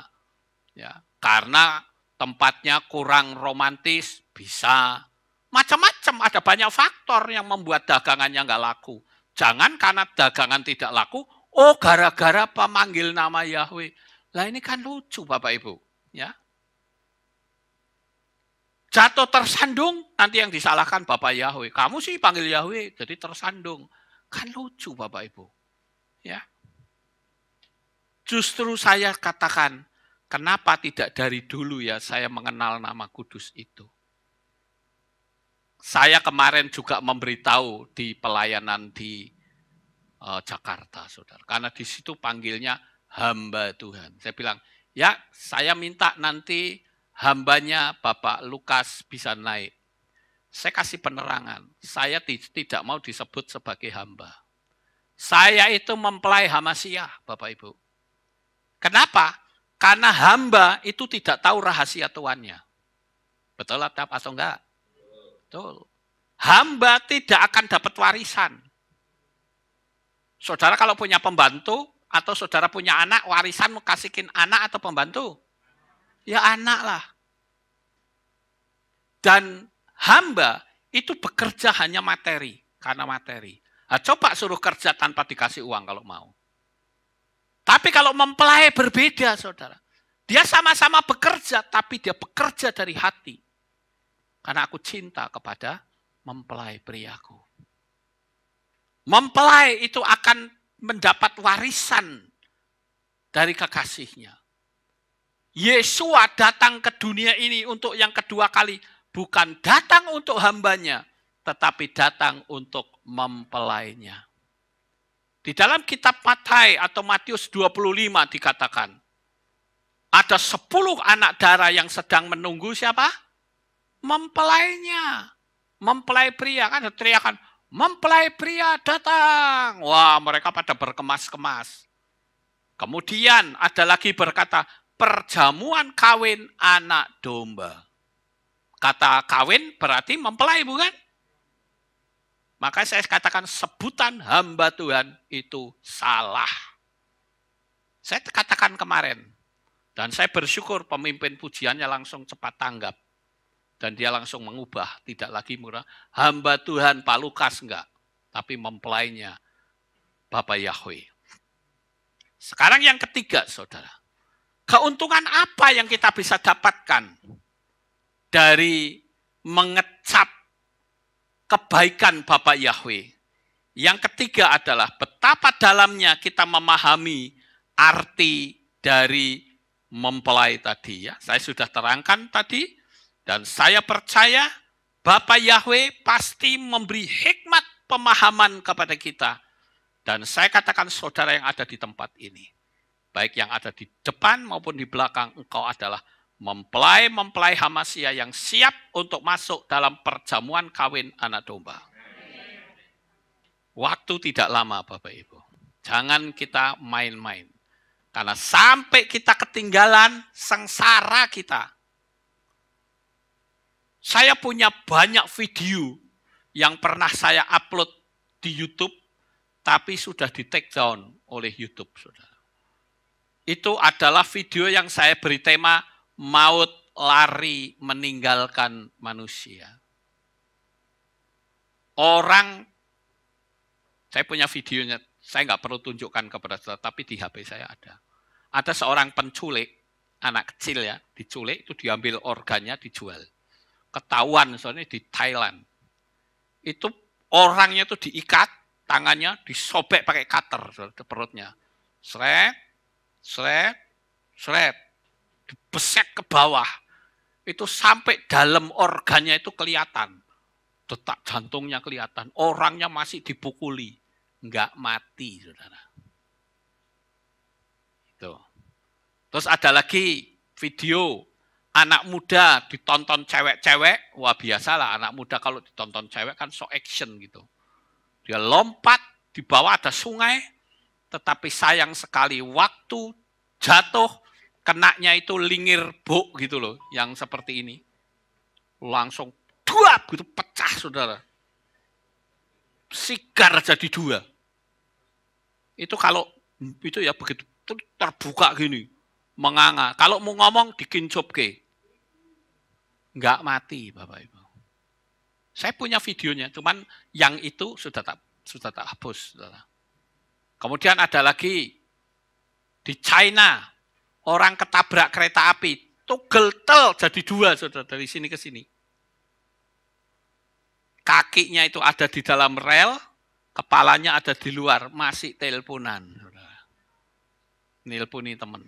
Ya, karena tempatnya kurang romantis. Bisa. Macam-macam, ada banyak faktor yang membuat dagangannya nggak laku. Jangan karena dagangan tidak laku, oh gara-gara pemanggil nama Yahweh. Lah ini kan lucu Bapak Ibu. Ya. Jatuh tersandung, nanti yang disalahkan Bapak Yahweh. Kamu sih panggil Yahweh, jadi tersandung. Kan lucu Bapak Ibu. Ya. Justru saya katakan, kenapa tidak dari dulu ya saya mengenal nama kudus itu. Saya kemarin juga memberitahu di pelayanan di Jakarta, saudara. Karena di situ panggilnya hamba Tuhan. Saya bilang, ya saya minta nanti hambanya Bapak Lukas bisa naik. Saya kasih penerangan, saya tidak mau disebut sebagai hamba. Saya itu mempelai Hamasiah, Bapak Ibu. Kenapa? Karena hamba itu tidak tahu rahasia tuannya. Betul atau enggak? Betul. Hamba tidak akan dapat warisan. Saudara kalau punya pembantu, atau saudara punya anak, warisan mau kasihin anak atau pembantu? Ya anak lah. Dan hamba itu bekerja hanya materi, karena materi. Nah, coba suruh kerja tanpa dikasih uang kalau mau. Tapi kalau mempelai berbeda, saudara. Dia sama-sama bekerja, tapi dia bekerja dari hati. Karena aku cinta kepada mempelai priaku. Mempelai itu akan mendapat warisan dari kekasihnya. Yesua datang ke dunia ini untuk yang kedua kali. Bukan datang untuk hambanya, tetapi datang untuk mempelainya. Di dalam kitab Matai atau Matius 25 dikatakan, ada 10 anak dara yang sedang menunggu siapa? Mempelainya. Mempelai pria, kan teriakan, mempelai pria datang. Wah, mereka pada berkemas-kemas. Kemudian ada lagi berkata, perjamuan kawin anak domba. Kata kawin berarti mempelai, bukan? Maka saya katakan sebutan hamba Tuhan itu salah. Saya katakan kemarin, dan saya bersyukur pemimpin pujiannya langsung cepat tanggap. Dan dia langsung mengubah, tidak lagi murah. Hamba Tuhan Pak Lukas enggak, tapi mempelainya Bapak Yahweh. Sekarang yang ketiga, saudara. Keuntungan apa yang kita bisa dapatkan dari mengecap kebaikan Bapak Yahweh? Yang ketiga adalah betapa dalamnya kita memahami arti dari mempelai tadi. Ya, saya sudah terangkan tadi. Dan saya percaya Bapak Yahweh pasti memberi hikmat pemahaman kepada kita. Dan saya katakan saudara yang ada di tempat ini, baik yang ada di depan maupun di belakang, engkau adalah mempelai Hamasiah yang siap untuk masuk dalam perjamuan kawin anak domba. Waktu tidak lama Bapak Ibu. Jangan kita main-main. Karena sampai kita ketinggalan, sengsara kita. Saya punya banyak video yang pernah saya upload di YouTube, tapi sudah di take down oleh YouTube, saudara. Itu adalah video yang saya beri tema maut lari meninggalkan manusia. Orang, saya punya videonya, saya nggak perlu tunjukkan kepada saudara, tapi di HP saya ada. Ada seorang penculik, anak kecil ya, diculik, itu diambil organnya, dijual. Ketahuan soalnya di Thailand. Itu orangnya itu diikat, tangannya disobek pakai cutter ke perutnya. Sret, sret, sret. Dibesek ke bawah. Itu sampai dalam organnya itu kelihatan. Detak jantungnya kelihatan. Orangnya masih dipukuli. Enggak mati, saudara. Itu. Terus ada lagi video anak muda ditonton cewek-cewek, wah biasalah anak muda kalau ditonton cewek kan so action gitu. Dia lompat, di bawah ada sungai, tetapi sayang sekali waktu jatuh, kenanya itu lingir buk gitu loh, yang seperti ini. Langsung duap gitu, pecah saudara. Sigar jadi dua. Itu kalau, itu ya begitu terbuka gini, menganga. Kalau mau ngomong dikincup ke. Enggak mati Bapak Ibu. Saya punya videonya, cuman yang itu sudah tak hapus. Saudara. Kemudian ada lagi di China, orang ketabrak kereta api, tugel-tel jadi dua, saudara, dari sini ke sini. Kakinya itu ada di dalam rel, kepalanya ada di luar, masih teleponan. Nelponi teman.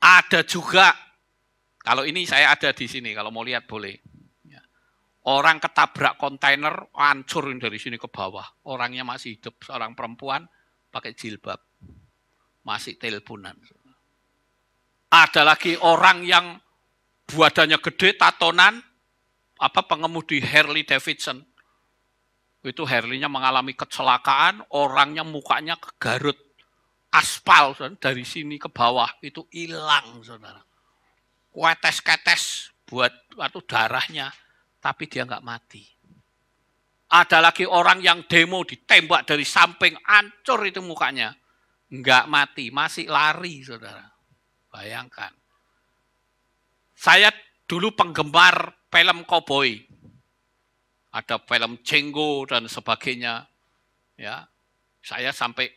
Ada juga, kalau ini saya ada di sini, kalau mau lihat boleh. Orang ketabrak kontainer, hancur dari sini ke bawah. Orangnya masih hidup, seorang perempuan pakai jilbab. Masih teleponan. Ada lagi orang yang badannya gede, tatonan, pengemudi Harley Davidson. Itu Harley-nya mengalami kecelakaan, orangnya mukanya kegarut aspal, dari sini ke bawah itu hilang, saudara. Ketes-ketes buat darahnya, tapi dia nggak mati. Ada lagi orang yang demo ditembak dari samping, hancur itu mukanya, nggak mati, masih lari, saudara. Bayangkan. Saya dulu penggemar film koboi. Ada film Django dan sebagainya. Ya, saya sampai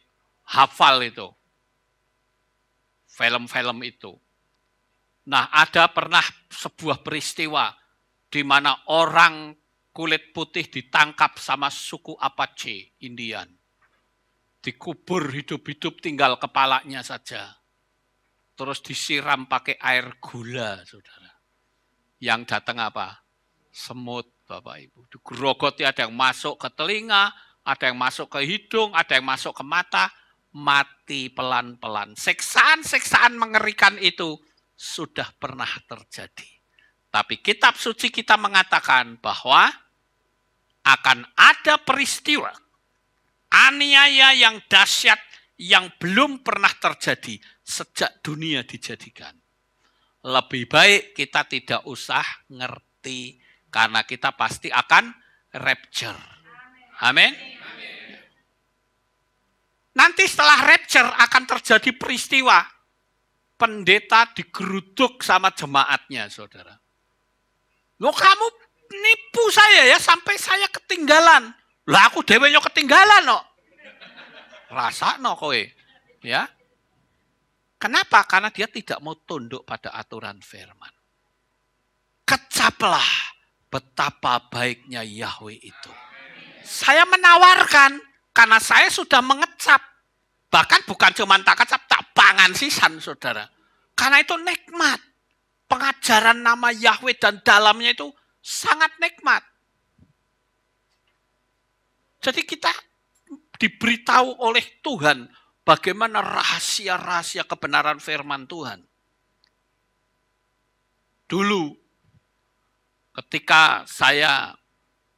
hafal itu. Film-film itu. Nah, ada pernah sebuah peristiwa di mana orang kulit putih ditangkap sama suku Apache, Indian. Dikubur hidup-hidup, tinggal kepalanya saja. Terus disiram pakai air gula, saudara. Yang datang apa? Semut, Bapak Ibu. Digerogoti, ada yang masuk ke telinga, ada yang masuk ke hidung, ada yang masuk ke mata, mati pelan-pelan. Seksaan-seksaan mengerikan itu sudah pernah terjadi. Tapi kitab suci kita mengatakan bahwa akan ada peristiwa aniaya yang dahsyat yang belum pernah terjadi sejak dunia dijadikan. Lebih baik kita tidak usah ngerti, karena kita pasti akan rapture. Amin. Nanti setelah rapture akan terjadi peristiwa pendeta digeruduk sama jemaatnya, saudara. Loh, kamu nipu saya ya sampai saya ketinggalan. Lah aku dewenya ketinggalan no. Rasakno kowe. Ya. Kenapa? Karena dia tidak mau tunduk pada aturan firman. Kecaplah betapa baiknya Yahweh itu. Saya menawarkan karena saya sudah mengecap. Bahkan bukan cuma tak kecap, tak pangan sisan, saudara. Karena itu nikmat. Pengajaran nama Yahweh dan dalamnya itu sangat nikmat. Jadi kita diberitahu oleh Tuhan bagaimana rahasia-rahasia kebenaran firman Tuhan. Dulu ketika saya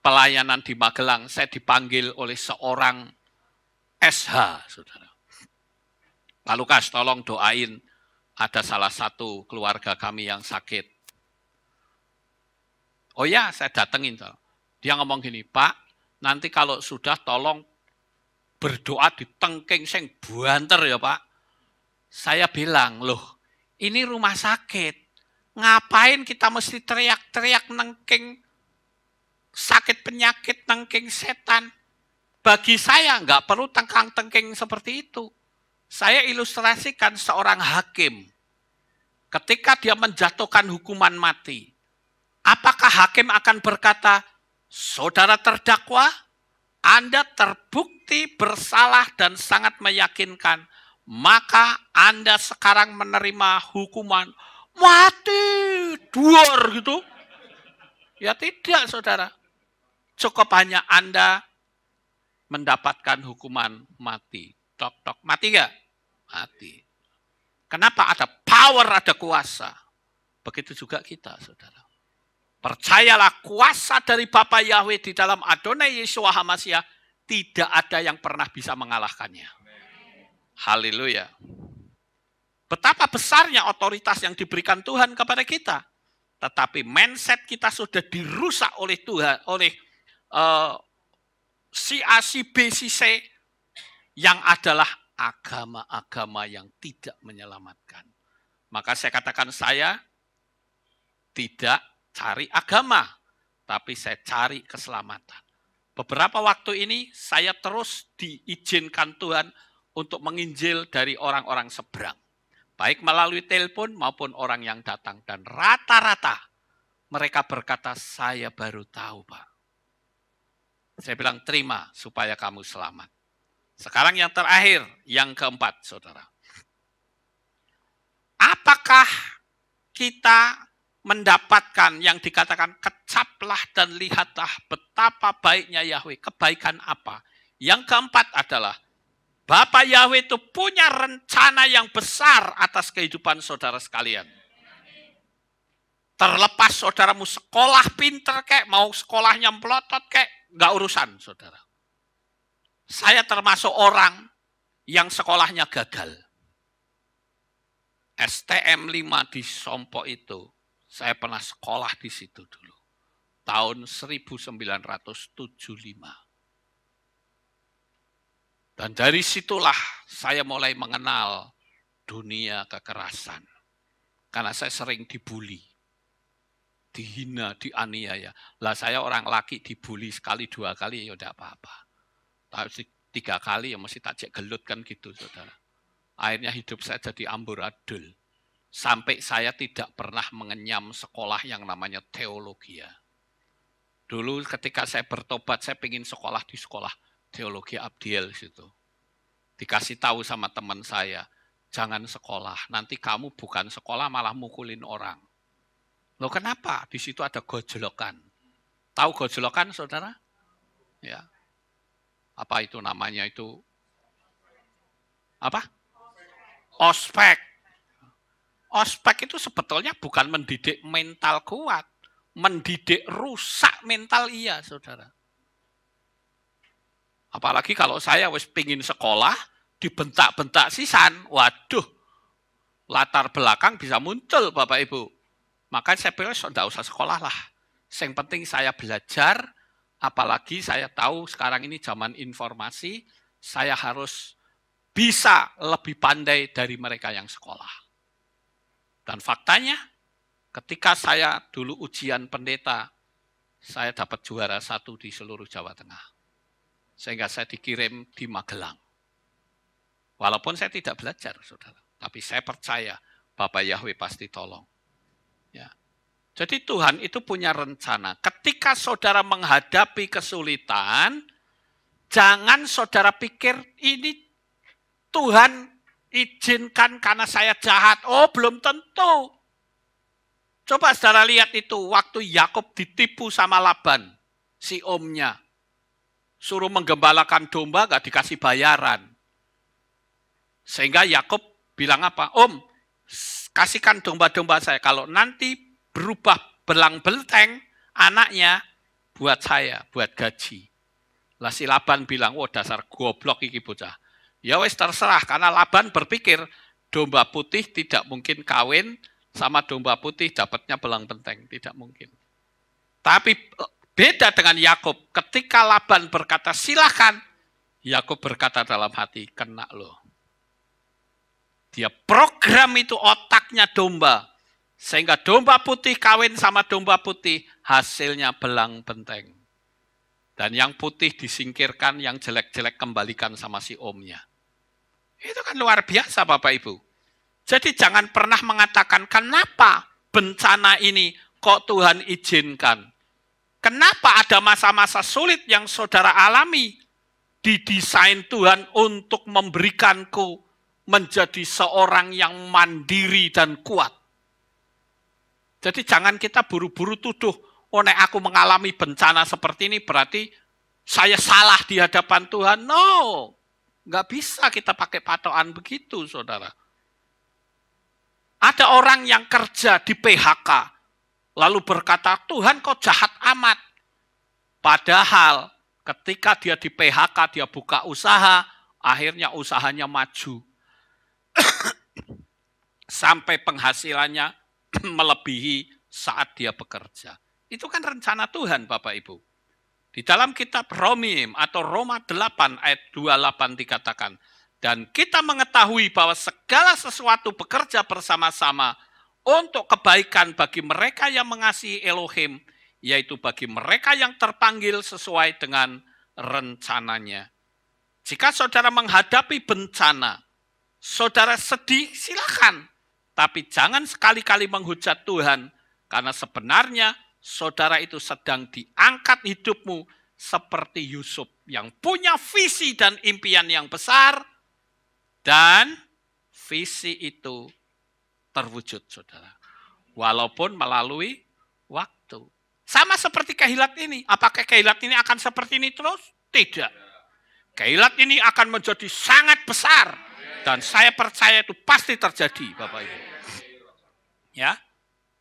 pelayanan di Magelang, saya dipanggil oleh seorang SH, saudara. Pak Lukas, tolong doain, ada salah satu keluarga kami yang sakit. Oh ya, saya datengin. Dia ngomong gini, Pak, nanti kalau sudah tolong berdoa di tengking sing buanter ya Pak. Saya bilang, loh ini rumah sakit. Ngapain kita mesti teriak-teriak nengking sakit penyakit, nengking setan. Bagi saya nggak perlu tengkang-tengking seperti itu. Saya ilustrasikan seorang hakim. Ketika dia menjatuhkan hukuman mati. Apakah hakim akan berkata, saudara terdakwa, Anda terbukti bersalah dan sangat meyakinkan, maka Anda sekarang menerima hukuman mati, duar gitu. Ya tidak, saudara. Cukup hanya Anda mendapatkan hukuman mati. Tok-tok, mati nggak? Mati. Kenapa? Ada power, ada kuasa. Begitu juga kita, saudara. Percayalah, kuasa dari Bapa Yahweh di dalam Adonai Yeshua HaMashiach tidak ada yang pernah bisa mengalahkannya. Haleluya. Betapa besarnya otoritas yang diberikan Tuhan kepada kita. Tetapi mindset kita sudah dirusak oleh Tuhan, oleh si A, si B, si C, yang adalah agama-agama yang tidak menyelamatkan. Maka saya katakan, saya tidak cari agama, tapi saya cari keselamatan. Beberapa waktu ini saya terus diizinkan Tuhan untuk menginjil dari orang-orang seberang. Baik melalui telepon maupun orang yang datang. Dan rata-rata mereka berkata, saya baru tahu Pak. Saya bilang, terima supaya kamu selamat. Sekarang yang terakhir, yang keempat, saudara. Apakah kita mendapatkan yang dikatakan Ucaplah dan lihatlah betapa baiknya Yahweh. Kebaikan apa? Yang keempat adalah Bapak Yahweh itu punya rencana yang besar atas kehidupan saudara sekalian. Terlepas saudaramu sekolah pinter kek, mau sekolahnya melotot kek, nggak urusan saudara. Saya termasuk orang yang sekolahnya gagal. STM 5 di Sompo itu, saya pernah sekolah di situ dulu. Tahun 1975. Dan dari situlah saya mulai mengenal dunia kekerasan. Karena saya sering dibully, dihina, dianiaya. Lah saya orang laki dibully sekali, 2 kali ya udah apa-apa. Tapi 3 kali ya mesti tak cek gelut kan gitu saudara. Akhirnya hidup saya jadi amburadul. Sampai saya tidak pernah mengenyam sekolah yang namanya teologi. Dulu ketika saya bertobat, saya ingin sekolah di sekolah teologi Abdiel situ. Dikasih tahu sama teman saya, jangan sekolah, nanti kamu bukan sekolah malah mukulin orang. Loh kenapa? Di situ ada gojlokan. Tahu gojlokan saudara? Ya. Apa itu namanya itu? Apa? Ospek. Ospek itu sebetulnya bukan mendidik mental kuat. Mendidik rusak mental iya, saudara. Apalagi kalau saya wis pingin sekolah, dibentak-bentak sisan, waduh, latar belakang bisa muncul Bapak Ibu. Makanya saya pilih tidak usah sekolah lah. Yang penting saya belajar, apalagi saya tahu sekarang ini zaman informasi, saya harus bisa lebih pandai dari mereka yang sekolah. Dan faktanya, ketika saya dulu ujian pendeta, saya dapat juara 1 di seluruh Jawa Tengah. Sehingga saya dikirim di Magelang. Walaupun saya tidak belajar, saudara. Tapi saya percaya Bapak Yahweh pasti tolong. Ya. Jadi Tuhan itu punya rencana. Ketika saudara menghadapi kesulitan, jangan saudara pikir ini Tuhan izinkan karena saya jahat. Oh, belum tentu. Coba saudara lihat itu, waktu Yakub ditipu sama Laban, si omnya. Suruh menggembalakan domba, gak dikasih bayaran. Sehingga Yakub bilang apa? Om, kasihkan domba-domba saya. Kalau nanti berubah belang belteng, anaknya buat saya, buat gaji. Lah si Laban bilang, oh dasar goblok iki bocah. Ya wes terserah, karena Laban berpikir domba putih tidak mungkin kawin sama domba putih dapatnya belang benteng, tidak mungkin. Tapi beda dengan Yakub, ketika Laban berkata silakan, Yakub berkata dalam hati, kena loh. Dia program itu otaknya domba, sehingga domba putih kawin sama domba putih, hasilnya belang benteng. Dan yang putih disingkirkan, yang jelek-jelek kembalikan sama si omnya. Itu kan luar biasa Bapak Ibu. Jadi jangan pernah mengatakan, kenapa bencana ini kok Tuhan izinkan? Kenapa ada masa-masa sulit yang saudara alami? Didesain Tuhan untuk memberikanku menjadi seorang yang mandiri dan kuat. Jadi jangan kita buru-buru tuduh, oh nek aku mengalami bencana seperti ini berarti saya salah di hadapan Tuhan. No, nggak bisa kita pakai patokan begitu saudara. Ada orang yang kerja di PHK, lalu berkata, Tuhan kok jahat amat. Padahal ketika dia di PHK, dia buka usaha, akhirnya usahanya maju. Sampai penghasilannya melebihi saat dia bekerja. Itu kan rencana Tuhan Bapak Ibu. Di dalam kitab Romim atau Roma 8 ayat 28 dikatakan, dan kita mengetahui bahwa segala sesuatu bekerja bersama-sama untuk kebaikan bagi mereka yang mengasihi Elohim, yaitu bagi mereka yang terpanggil sesuai dengan rencananya. Jika saudara menghadapi bencana, saudara sedih, silakan. Tapi jangan sekali-kali menghujat Tuhan, karena sebenarnya saudara itu sedang diangkat hidupmu seperti Yusuf yang punya visi dan impian yang besar, dan visi itu terwujud, saudara. Walaupun melalui waktu. Sama seperti kehilat ini. Apakah kehilat ini akan seperti ini terus? Tidak. Kehilat ini akan menjadi sangat besar. Dan saya percaya itu pasti terjadi, Bapak Ibu. Ya,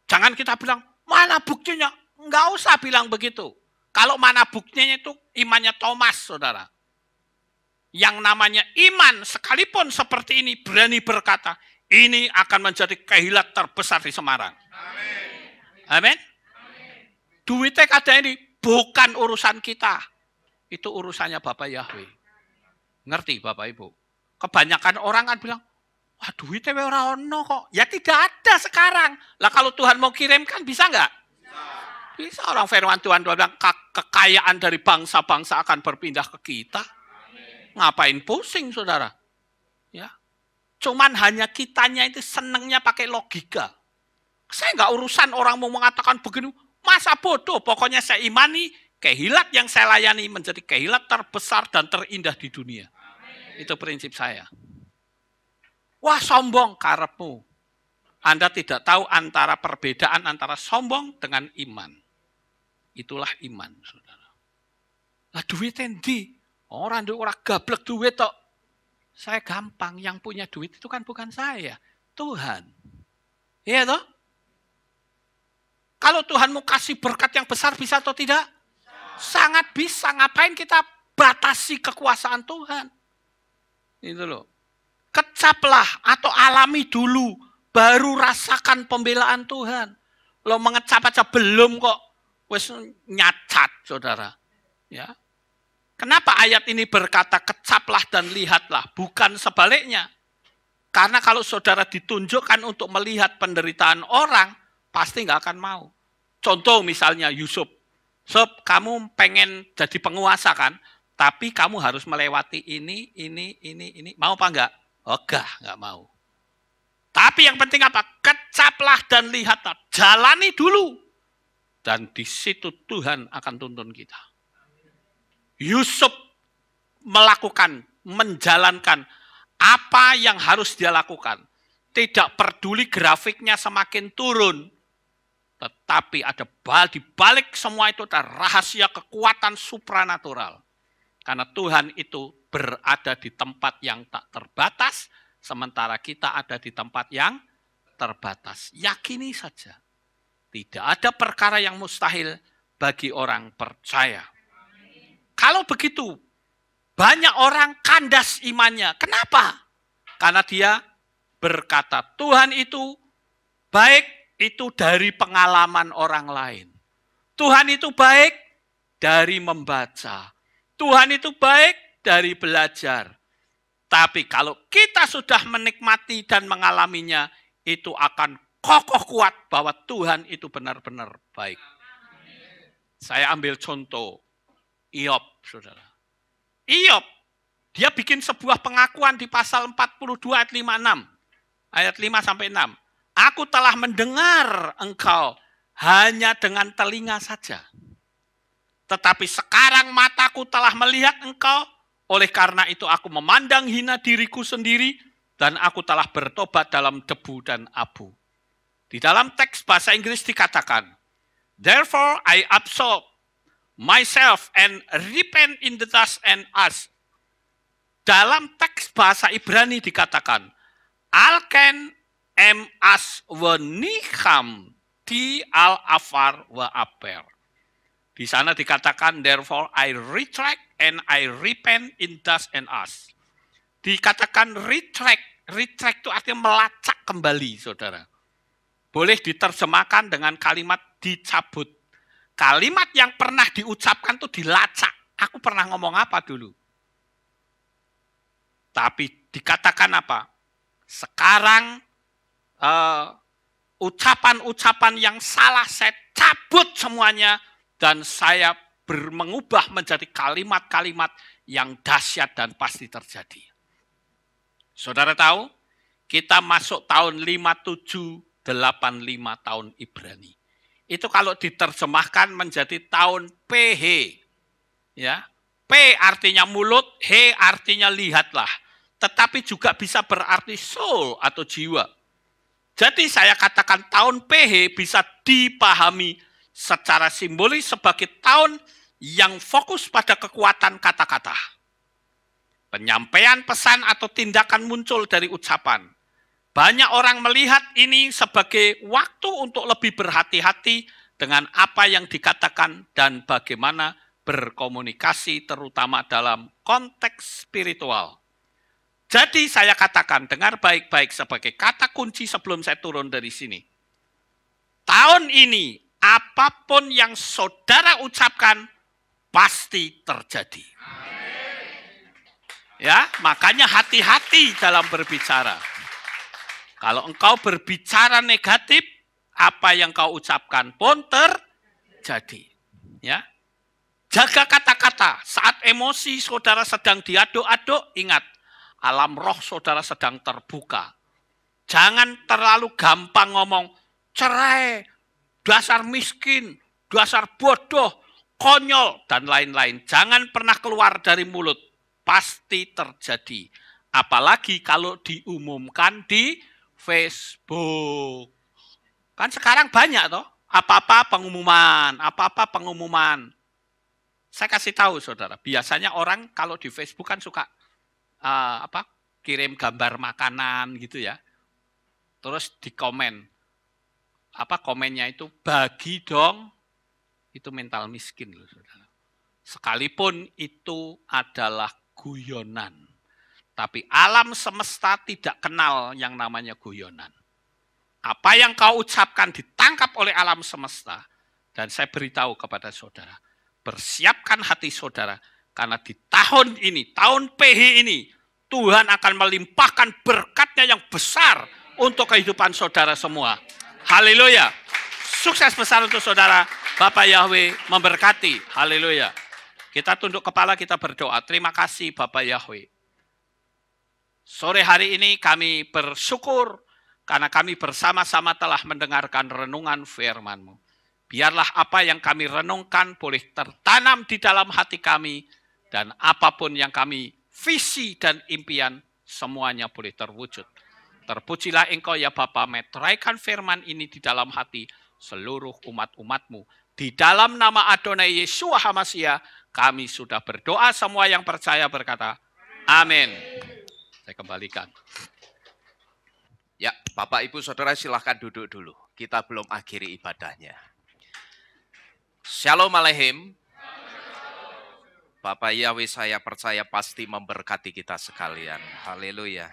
jangan kita bilang, mana buktinya? Enggak usah bilang begitu. Kalau mana buktinya itu imannya Thomas, saudara. Yang namanya iman sekalipun seperti ini berani berkata, ini akan menjadi kehilat terbesar di Semarang. Amin. Duitnya kadang ini bukan urusan kita. Itu urusannya Bapak Yahweh. Ngerti Bapak Ibu? Kebanyakan orang kan bilang, wah duitnya ora ono kok. Ya tidak ada sekarang. Lah kalau Tuhan mau kirimkan bisa enggak? Bisa. Orang firman Tuhan bilang kekayaan dari bangsa-bangsa akan berpindah ke kita. Ngapain pusing saudara? Ya. Cuman hanya kitanya itu senengnya pakai logika. Saya enggak urusan orang mau mengatakan begini. Masa bodoh, pokoknya saya imani kehilat yang saya layani menjadi kehilat terbesar dan terindah di dunia. Itu prinsip saya. Wah sombong karepmu. Anda tidak tahu antara perbedaan antara sombong dengan iman. Itulah iman, saudara. Lah duit endi? Orang gablek duit tok. Saya gampang, yang punya duit itu kan bukan saya, Tuhan. Iya toh? Kalau Tuhan mau kasih berkat yang besar bisa atau tidak? Sangat bisa. Ngapain kita batasi kekuasaan Tuhan? Itu loh. Kecaplah atau alami dulu, baru rasakan pembelaan Tuhan. Lo mengecap aja belum kok, wes nyacat, saudara. Ya. Kenapa ayat ini berkata kecaplah dan lihatlah, bukan sebaliknya? Karena kalau saudara ditunjukkan untuk melihat penderitaan orang, pasti nggak akan mau. Contoh misalnya Yusuf. Sob, kamu pengen jadi penguasa kan? Tapi kamu harus melewati ini. Mau apa enggak? Oh, enggak mau. Tapi yang penting apa? Kecaplah dan lihatlah. Jalani dulu. Dan di situ Tuhan akan tuntun kita. Yusuf melakukan, menjalankan apa yang harus dia lakukan. Tidak peduli grafiknya semakin turun. Tetapi ada di balik semua itu ada rahasia kekuatan supranatural. Karena Tuhan itu berada di tempat yang tak terbatas, sementara kita ada di tempat yang terbatas. Yakini saja. Tidak ada perkara yang mustahil bagi orang percaya. Kalau begitu, banyak orang kandas imannya. Kenapa? Karena dia berkata, Tuhan itu baik, itu dari pengalaman orang lain. Tuhan itu baik dari membaca. Tuhan itu baik dari belajar. Tapi kalau kita sudah menikmati dan mengalaminya, itu akan kokoh kuat bahwa Tuhan itu benar-benar baik. Saya ambil contoh Iyob, saudara. Iyob, dia bikin sebuah pengakuan di pasal 42 ayat 56. Ayat 5 sampai 6. Aku telah mendengar engkau hanya dengan telinga saja. Tetapi sekarang mataku telah melihat engkau, oleh karena itu aku memandang hina diriku sendiri, dan aku telah bertobat dalam debu dan abu. Di dalam teks bahasa Inggris dikatakan, therefore I absolve myself and repent in the dust and ash. Dalam teks bahasa Ibrani dikatakan, alken em as wenicham di al-afar wa aper. Di sana dikatakan, therefore I retract and I repent in dust and ash. Dikatakan retract itu artinya melacak kembali, saudara. Boleh diterjemahkan dengan kalimat dicabut. Kalimat yang pernah diucapkan itu dilacak. Aku pernah ngomong apa dulu? Tapi dikatakan apa? Sekarang ucapan-ucapan yang salah saya cabut semuanya dan saya mengubah menjadi kalimat-kalimat yang dahsyat dan pasti terjadi. Saudara tahu, kita masuk tahun 5785 tahun Ibrani. Itu kalau diterjemahkan menjadi tahun PH. Ya. P artinya mulut, H artinya lihatlah. Tetapi juga bisa berarti soul atau jiwa. Jadi saya katakan tahun PH bisa dipahami secara simbolis sebagai tahun yang fokus pada kekuatan kata-kata. Penyampaian pesan atau tindakan muncul dari ucapan. Banyak orang melihat ini sebagai waktu untuk lebih berhati-hati dengan apa yang dikatakan dan bagaimana berkomunikasi terutama dalam konteks spiritual. Jadi saya katakan, dengar baik-baik sebagai kata kunci sebelum saya turun dari sini. Tahun ini, apapun yang saudara ucapkan, pasti terjadi. Ya, makanya hati-hati dalam berbicara. Kalau engkau berbicara negatif, apa yang kau ucapkan pun terjadi. Ya, jaga kata-kata. Saat emosi saudara sedang diaduk-aduk, ingat, alam roh saudara sedang terbuka. Jangan terlalu gampang ngomong, cerai, dasar miskin, dasar bodoh, konyol, dan lain-lain. Jangan pernah keluar dari mulut. Pasti terjadi. Apalagi kalau diumumkan di Facebook. Kan sekarang banyak toh, apa-apa pengumuman. Saya kasih tahu saudara, biasanya orang kalau di Facebook kan suka kirim gambar makanan gitu ya. Terus di komen. Komennya itu bagi dong, itu mental miskin loh saudara. Sekalipun itu adalah guyonan. Tapi alam semesta tidak kenal yang namanya guyonan. Apa yang kau ucapkan ditangkap oleh alam semesta. Dan saya beritahu kepada saudara, persiapkan hati saudara, karena di tahun ini, tahun PH ini, Tuhan akan melimpahkan berkatnya yang besar untuk kehidupan saudara semua. Haleluya. Sukses besar untuk saudara. Bapak Yahweh memberkati. Haleluya. Kita tunduk kepala, kita berdoa. Terima kasih Bapak Yahweh. Sore hari ini kami bersyukur karena kami bersama-sama telah mendengarkan renungan firman-Mu. Biarlah apa yang kami renungkan boleh tertanam di dalam hati kami, dan apapun yang kami visi dan impian semuanya boleh terwujud. Terpujilah Engkau ya Bapa, meteraikan firman ini di dalam hati seluruh umat-umat-Mu. Di dalam nama Adonai Yeshua HaMashiach kami sudah berdoa, semua yang percaya berkata amin. Saya kembalikan. Ya, Bapak Ibu Saudara silahkan duduk dulu. Kita belum akhiri ibadahnya. Shalom Aleichem. Bapak Yahweh saya percaya pasti memberkati kita sekalian. Haleluya.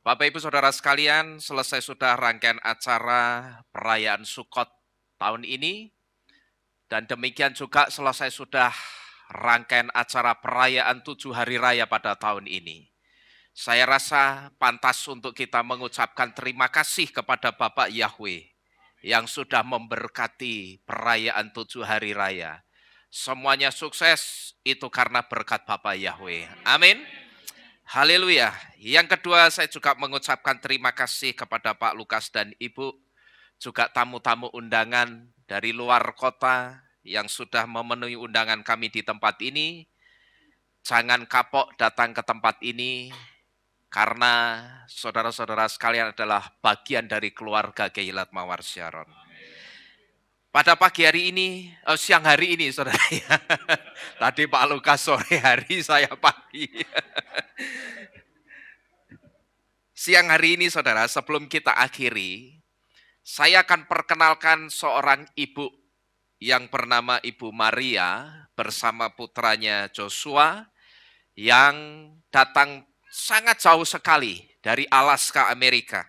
Bapak Ibu Saudara sekalian, selesai sudah rangkaian acara perayaan Sukot tahun ini. Dan demikian juga selesai sudah rangkaian acara perayaan 7 hari raya pada tahun ini. Saya rasa pantas untuk kita mengucapkan terima kasih kepada Bapak Yahweh yang sudah memberkati perayaan 7 hari raya. Semuanya sukses itu karena berkat Bapak Yahweh. Amin. Haleluya. Yang kedua, saya juga mengucapkan terima kasih kepada Pak Lukas dan Ibu, juga tamu-tamu undangan dari luar kota yang sudah memenuhi undangan kami di tempat ini. Jangan kapok datang ke tempat ini, karena saudara-saudara sekalian adalah bagian dari keluarga Keilat Mawar Syaron. Pada pagi hari ini, siang hari ini saudara ya. Tadi Pak Lukas sore hari, saya pagi. Siang hari ini saudara, sebelum kita akhiri, saya akan perkenalkan seorang ibu yang bernama Ibu Maria bersama putranya Joshua yang datang sangat jauh sekali dari Alaska, Amerika.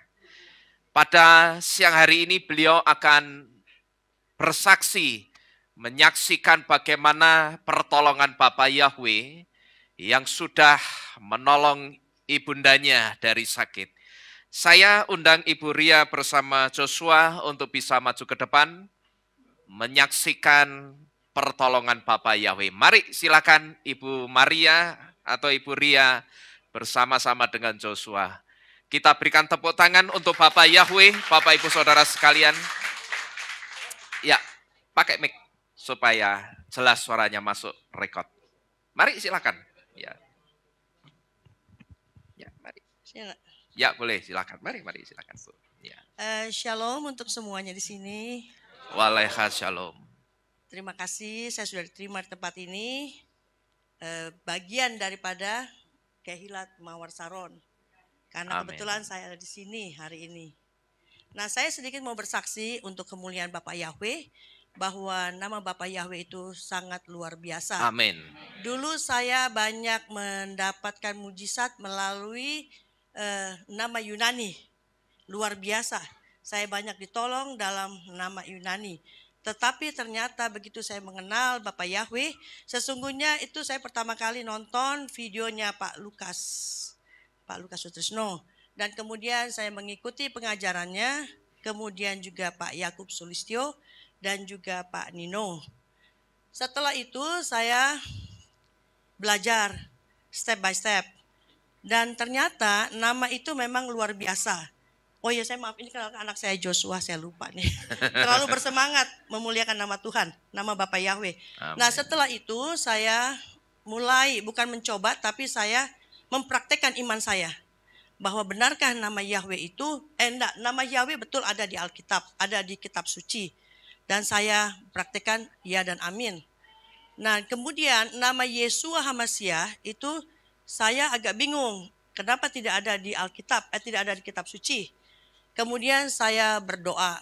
Pada siang hari ini beliau akan bersaksi, menyaksikan bagaimana pertolongan Bapak Yahweh yang sudah menolong ibundanya dari sakit. Saya undang Ibu Ria bersama Joshua untuk bisa maju ke depan, menyaksikan pertolongan Bapak Yahweh. Mari silakan Ibu Maria atau Ibu Ria bersama-sama dengan Joshua. Kita berikan tepuk tangan untuk Bapak Yahweh, Bapak Ibu Saudara sekalian. Ya, pakai mic supaya jelas suaranya masuk rekod. Mari silakan. Ya. Ya, mari. Ya, boleh silakan. Mari silakan. Ya. Shalom untuk semuanya di sini. Waalaikumsalam. Terima kasih, saya sudah diterima di tempat ini. Bagian daripada Kehilat Mawar Saron. Karena Amin. kebetulan saya ada di sini hari ini. Nah, saya sedikit mau bersaksi untuk kemuliaan Bapak Yahweh bahwa nama Bapak Yahweh itu sangat luar biasa. Amin. Dulu saya banyak mendapatkan mujizat melalui nama Yunani. Luar biasa. Saya banyak ditolong dalam nama Yunani. Tetapi ternyata begitu saya mengenal Bapak Yahweh, sesungguhnya itu saya pertama kali nonton videonya Pak Lukas Sutrisno. Dan kemudian saya mengikuti pengajarannya, kemudian juga Pak Yakub Sulistyo dan juga Pak Nino. Setelah itu saya belajar step by step. Dan ternyata nama itu memang luar biasa. Oh ya, saya maaf, ini kan anak saya Joshua, saya lupa nih. Terlalu bersemangat memuliakan nama Tuhan, nama Bapak Yahweh. Amin. Nah, setelah itu saya mulai bukan mencoba, tapi saya mempraktekkan iman saya. Bahwa benarkah nama Yahweh itu, nama Yahweh betul ada di Alkitab, ada di kitab suci. Dan saya praktekkan ya dan amin. Nah, kemudian nama Yeshua HaMashiach itu saya agak bingung. Kenapa tidak ada di Alkitab, tidak ada di kitab suci. Kemudian saya berdoa.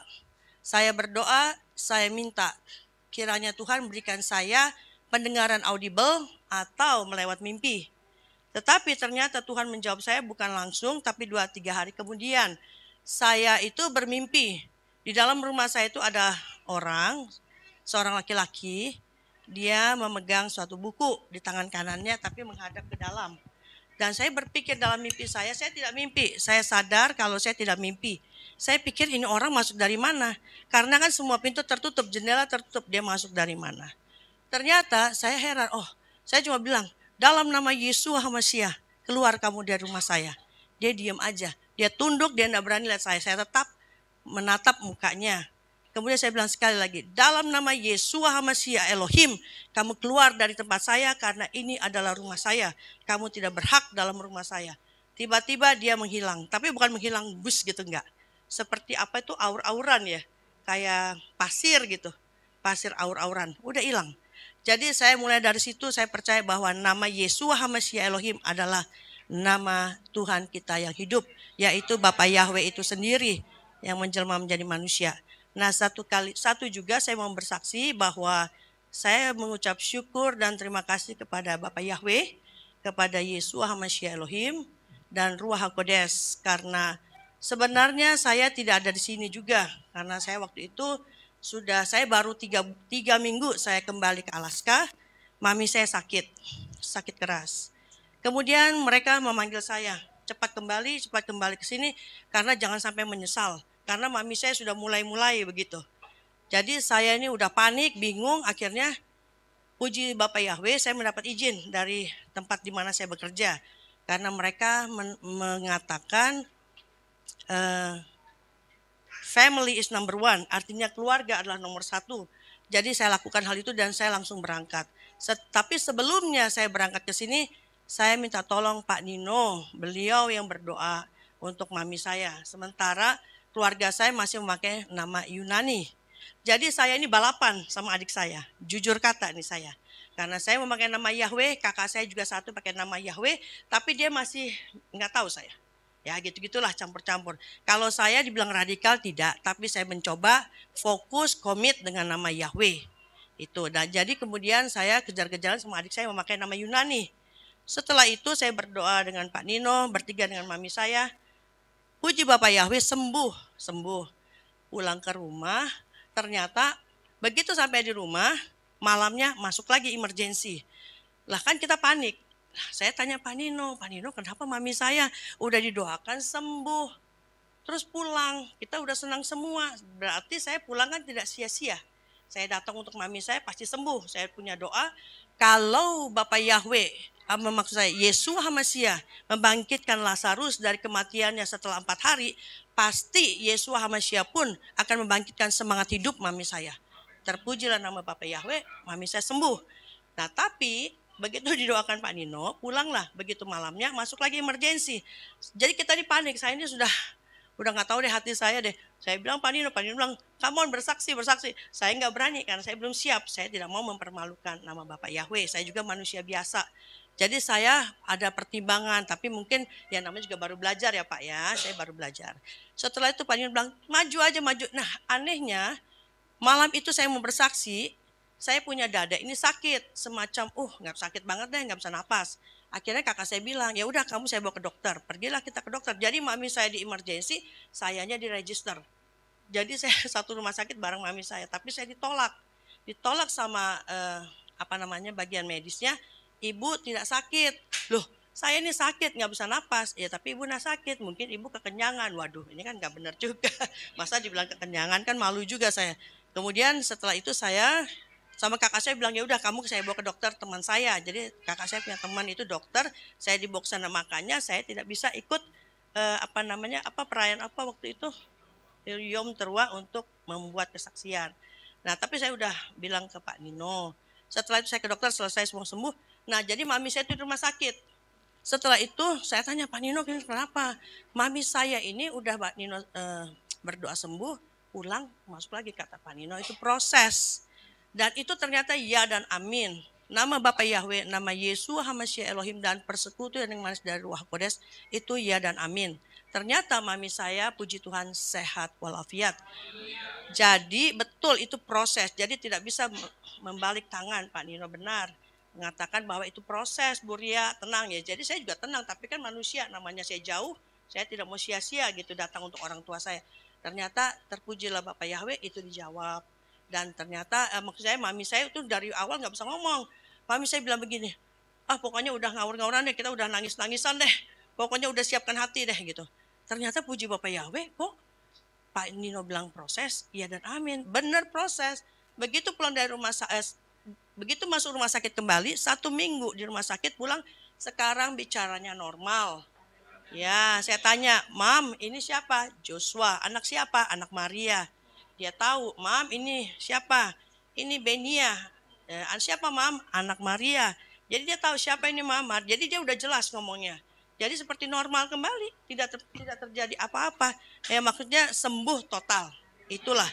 Saya minta kiranya Tuhan berikan saya pendengaran audible atau melewat mimpi. Tetapi ternyata Tuhan menjawab saya bukan langsung, tapi 2-3 hari kemudian. Saya itu bermimpi. Di dalam rumah saya itu ada seorang laki-laki, dia memegang suatu buku di tangan kanannya tapi menghadap ke dalam. Dan saya berpikir dalam mimpi saya tidak mimpi. Saya sadar kalau saya tidak mimpi. Saya pikir ini orang masuk dari mana? Karena kan semua pintu tertutup, jendela tertutup, dia masuk dari mana? Ternyata saya heran, saya cuma bilang, dalam nama Yeshua HaMashiach, keluar kamu dari rumah saya. Dia diam aja, dia tunduk, dia tidak berani lihat saya tetap menatap mukanya. Kemudian saya bilang sekali lagi, dalam nama Yeshua HaMashiach Elohim, kamu keluar dari tempat saya karena ini adalah rumah saya. Kamu tidak berhak dalam rumah saya. Tiba-tiba dia menghilang, tapi bukan menghilang bus gitu, enggak. Seperti apa itu aur-auran ya, kayak pasir gitu, pasir aur-auran, udah hilang. Jadi saya mulai dari situ saya percaya bahwa nama Yeshua HaMashiach Elohim adalah nama Tuhan kita yang hidup, yaitu Bapak Yahweh itu sendiri yang menjelma menjadi manusia. Nah, satu juga saya mau bersaksi bahwa saya mengucap syukur dan terima kasih kepada Bapak Yahweh, kepada Yeshua HaMashiach Elohim dan Ruach HaKodes, karena sebenarnya saya tidak ada di sini juga, karena saya waktu itu saya baru 3 minggu saya kembali ke Alaska. Mami saya sakit keras. Kemudian mereka memanggil saya, cepat kembali ke sini karena jangan sampai menyesal. Karena mami saya sudah mulai begitu. Jadi saya ini udah panik, bingung, akhirnya puji Bapak Yahweh saya mendapat izin dari tempat di mana saya bekerja. Karena mereka mengatakan family is number one, artinya keluarga adalah nomor 1. Jadi saya lakukan hal itu dan saya langsung berangkat. Tapi sebelumnya saya berangkat ke sini, saya minta tolong Pak Nino, beliau yang berdoa untuk mami saya. Sementara keluarga saya masih memakai nama Yunani. Jadi saya ini balapan sama adik saya, jujur kata nih saya. Karena saya memakai nama Yahweh, kakak saya juga satu pakai nama Yahweh, tapi dia masih nggak tahu saya. Ya gitu-gitulah campur-campur. Kalau saya dibilang radikal tidak, tapi saya mencoba fokus, komit dengan nama Yahweh. Itu. Dan jadi kemudian saya kejar-kejaran sama adik saya memakai nama Yunani. Setelah itu saya berdoa dengan Pak Nino, bertiga dengan mami saya. Puji Bapak Yahweh, sembuh. Pulang ke rumah, ternyata begitu sampai di rumah, malamnya masuk lagi emergency. Lah kan kita panik. Saya tanya Pak Nino, kenapa mami saya udah didoakan sembuh, terus pulang, kita udah senang semua, berarti saya pulang kan tidak sia-sia. Saya datang untuk mami saya pasti sembuh, saya punya doa, kalau Bapak Yahweh, maksud saya Yeshua HaMashiach membangkitkan Lazarus dari kematiannya setelah 4 hari, pasti Yeshua HaMashiach pun akan membangkitkan semangat hidup mami saya. Terpujilah nama Bapak Yahweh, mami saya sembuh. Nah tapi begitu didoakan Pak Nino, pulanglah begitu malamnya masuk lagi emergensi. Jadi kita dipanik, saya ini sudah Udah nggak tahu deh hati saya deh. Saya bilang Pak Nino bilang, come on bersaksi. Saya nggak berani karena saya belum siap. Saya tidak mau mempermalukan nama Bapak Yahweh. Saya juga manusia biasa. Jadi saya ada pertimbangan, tapi mungkin ya namanya juga baru belajar ya Pak ya. Saya baru belajar. Setelah itu Pak Nino bilang, maju aja maju. Nah anehnya malam itu saya mau bersaksi, saya punya dada ini sakit. Semacam, nggak sakit banget deh, nggak bisa napas. Akhirnya kakak saya bilang, ya udah kamu saya bawa ke dokter. Pergilah kita ke dokter. Jadi mami saya di emergency, sayanya di register. Jadi saya satu rumah sakit bareng mami saya, tapi saya ditolak. Ditolak sama bagian medisnya. Ibu tidak sakit. Loh, saya ini sakit nggak bisa napas. Ya tapi ibu nggak sakit, mungkin ibu kekenyangan. Waduh, ini kan nggak benar juga. Masa dibilang kekenyangan, kan malu juga saya. Kemudian setelah itu saya sama kakak saya bilang, ya udah kamu saya bawa ke dokter teman saya. Jadi kakak saya punya teman itu dokter, saya dibawa ke sana, makanya saya tidak bisa ikut perayaan waktu itu Yom Teruah untuk membuat kesaksian. Nah, tapi saya udah bilang ke Pak Nino. Setelah itu saya ke dokter, selesai semua sembuh. Nah, jadi mami saya itu di rumah sakit. Setelah itu saya tanya Pak Nino, kenapa? Mami saya ini udah Pak Nino berdoa sembuh, pulang masuk lagi, kata Pak Nino, itu proses. Dan itu ternyata ya dan amin. Nama Bapak Yahweh, nama Yeshua HaMashiach Elohim dan persekutuan yang manis dari Ruach Kodes, itu ya dan amin. Ternyata mami saya puji Tuhan sehat walafiat. Jadi betul itu proses. Jadi tidak bisa membalik tangan. Pak Nino benar mengatakan bahwa itu proses, Bu Ria, tenang ya. Jadi saya juga tenang, tapi kan manusia, namanya saya jauh, saya tidak mau sia-sia gitu datang untuk orang tua saya. Ternyata terpujilah Bapak Yahweh, itu dijawab. Dan ternyata maksud saya mami saya itu dari awal nggak bisa ngomong. Mami saya bilang begini, pokoknya udah ngawur-ngawuran deh, kita udah nangis-nangisan deh, pokoknya udah siapkan hati deh gitu. Ternyata puji Bapak Yahweh, kok Pak Nino bilang proses, iya dan amin, benar proses. Begitu pulang dari begitu masuk rumah sakit kembali, 1 minggu di rumah sakit pulang, sekarang bicaranya normal. Ya, saya tanya, Mam, ini siapa? Joshua. Anak siapa? Anak Maria. Dia tahu, Mam, ini siapa? Ini Benia. Siapa, Mam? Anak Maria. Jadi dia tahu siapa ini Mamar. Jadi dia udah jelas ngomongnya. Jadi seperti normal kembali, tidak terjadi apa-apa. Ya, maksudnya sembuh total. Itulah.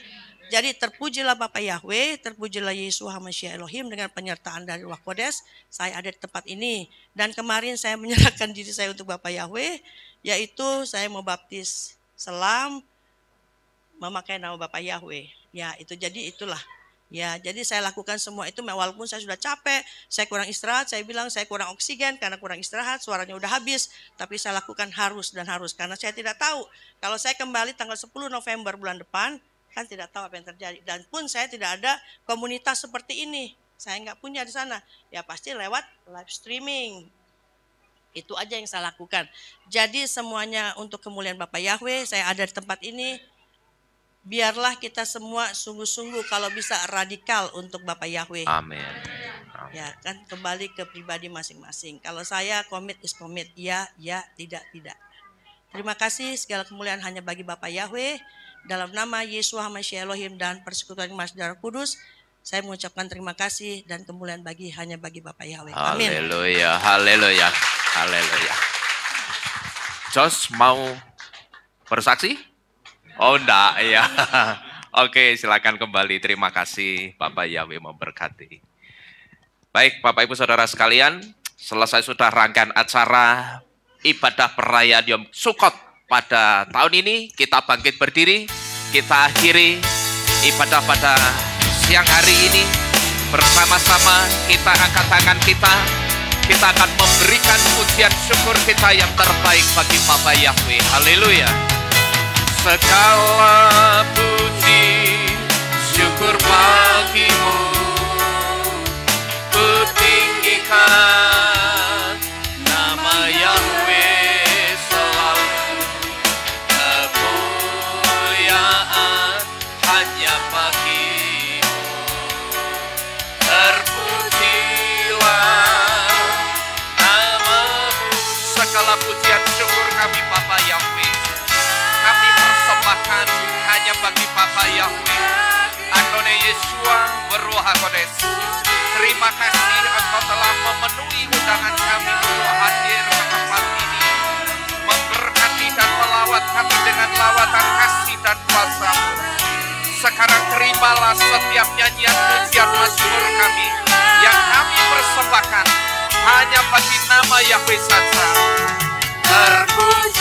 Jadi terpujilah Bapak Yahweh, terpujilah Yeshua HaMashiach Elohim dengan penyertaan dari Ruach Kodes. Saya ada di tempat ini. Dan kemarin saya menyerahkan diri saya untuk Bapak Yahweh, yaitu saya mau baptis selam, memakai nama Bapak Yahweh. Ya, itu jadi itulah. Ya, jadi saya lakukan semua itu walaupun saya sudah capek, saya kurang istirahat, saya bilang saya kurang oksigen karena kurang istirahat, suaranya udah habis, tapi saya lakukan harus karena saya tidak tahu kalau saya kembali tanggal 10 November bulan depan, kan tidak tahu apa yang terjadi. Dan pun saya tidak ada komunitas seperti ini. Saya nggak punya di sana. Ya pasti lewat live streaming. Itu aja yang saya lakukan. Jadi semuanya untuk kemuliaan Bapak Yahweh, saya ada di tempat ini. Biarlah kita semua sungguh-sungguh kalau bisa radikal untuk Bapak Yahweh. Amin. Ya kan kembali ke pribadi masing-masing. Kalau saya komit is komit, ya, tidak. Terima kasih, segala kemuliaan hanya bagi Bapak Yahweh. Dalam nama Yeshua HaMashiach Elohim dan persekutuan Mas Darah Kudus, saya mengucapkan terima kasih dan kemuliaan hanya bagi Bapak Yahweh. Amin. Haleluya, haleluya, haleluya. Josh mau bersaksi? Oh enggak, ya. Oke, silakan kembali. Terima kasih, Bapak Yahweh memberkati. Baik, Bapak Ibu Saudara sekalian, selesai sudah rangkaian acara ibadah perayaan Yom Sukkot pada tahun ini. Kita bangkit berdiri, kita akhiri ibadah pada siang hari ini. Bersama-sama kita angkat tangan kita akan memberikan pujian syukur kita yang terbaik bagi Bapak Yahweh. Haleluya. Segala puji syukur bagimu, ku tinggikan nama Yahweh selalu, kemuliaan hanya bagimu. Terpujilah namamu, segala pujian syukur kami Bapak Yahweh kami persembahkan hanya bagi Bapak Yahweh, Adonai Yeshua Beruach Kodes. Terima kasih Engkau telah memenuhi undangan kami untuk hadir ke tempat ini, memberkati dan melawat kami dengan lawatan kasih dan kuasa-Mu. Sekarang terimalah setiap nyanyian pujian mazmur kami yang kami persembahkan hanya bagi nama Yahweh saja. Terpujilah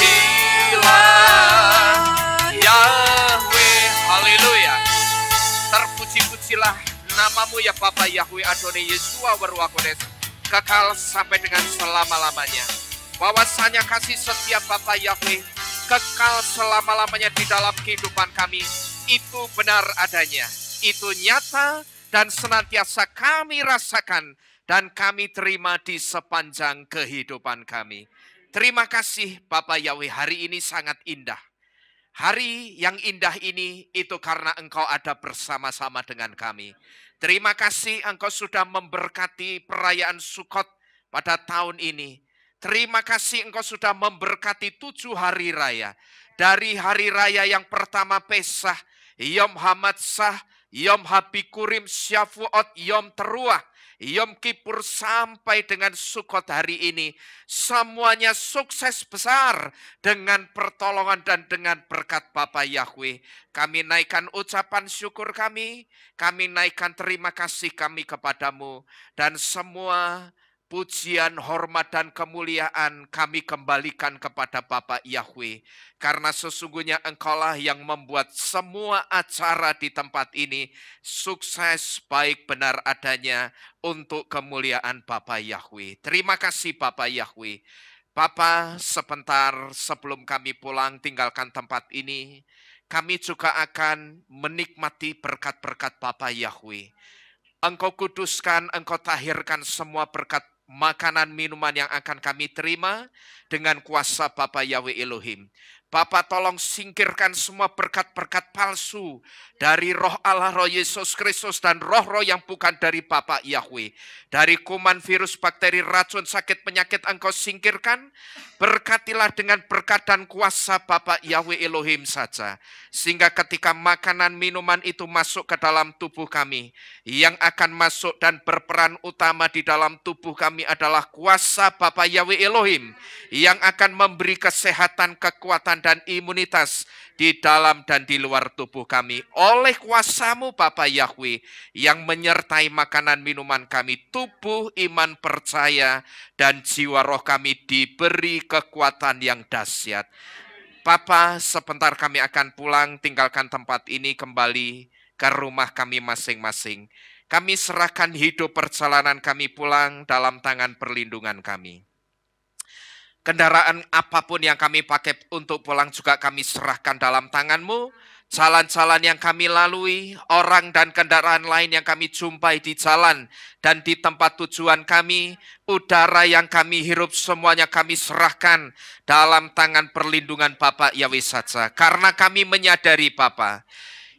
Yahweh, haleluya. Terpuji-pujilah namamu ya Bapa Yahweh Adonai Yeshua Waruah Kodes, kekal sampai dengan selama-lamanya. Bahwasanya kasih setia Bapa Yahweh kekal selama-lamanya di dalam kehidupan kami. Itu benar adanya, itu nyata dan senantiasa kami rasakan dan kami terima di sepanjang kehidupan kami. Terima kasih Bapak Yahweh, hari ini sangat indah. Hari yang indah ini itu karena Engkau ada bersama-sama dengan kami. Terima kasih Engkau sudah memberkati perayaan Sukot pada tahun ini. Terima kasih Engkau sudah memberkati 7 hari raya. Dari hari raya yang pertama Pesah, Yom Hamatsah, Yom Habikurim, Syavuot, Yom Teruah, Yom Kippur sampai dengan Sukot hari ini. Semuanya sukses besar dengan pertolongan dan dengan berkat Bapa Yahweh. Kami naikkan ucapan syukur kami naikkan terima kasih kami kepadamu. Dan semua pujian, hormat, dan kemuliaan kami kembalikan kepada Bapa Yahweh. Karena sesungguhnya Engkaulah yang membuat semua acara di tempat ini sukses baik benar adanya untuk kemuliaan Bapa Yahweh. Terima kasih Bapa Yahweh. Bapa, sebentar sebelum kami pulang tinggalkan tempat ini, kami juga akan menikmati berkat-berkat Bapa Yahweh. Engkau kuduskan, Engkau tahirkan semua berkat makanan minuman yang akan kami terima dengan kuasa Bapa Yahweh Elohim. Bapa, tolong singkirkan semua berkat-berkat palsu dari roh Allah, roh Yesus Kristus, dan roh-roh yang bukan dari Bapa Yahweh. Dari kuman, virus, bakteri, racun, sakit, penyakit Engkau singkirkan. Berkatilah dengan berkat dan kuasa Bapa Yahweh Elohim saja. Sehingga ketika makanan minuman itu masuk ke dalam tubuh kami, yang akan masuk dan berperan utama di dalam tubuh kami adalah kuasa Bapa Yahweh Elohim, yang akan memberi kesehatan, kekuatan, dan imunitas di dalam dan di luar tubuh kami. Oleh kuasa-Mu Bapa Yahweh yang menyertai makanan minuman kami, tubuh, iman, percaya, dan jiwa roh kami diberi kekuatan yang dahsyat. Bapa, sebentar kami akan pulang, tinggalkan tempat ini kembali ke rumah kami masing-masing. Kami serahkan hidup perjalanan kami pulang dalam tangan perlindungan kami. Kendaraan apapun yang kami pakai untuk pulang juga kami serahkan dalam tangan-Mu. Jalan-jalan yang kami lalui, orang dan kendaraan lain yang kami jumpai di jalan dan di tempat tujuan kami, udara yang kami hirup semuanya kami serahkan dalam tangan perlindungan Bapa Yahweh saja. Karena kami menyadari Bapa,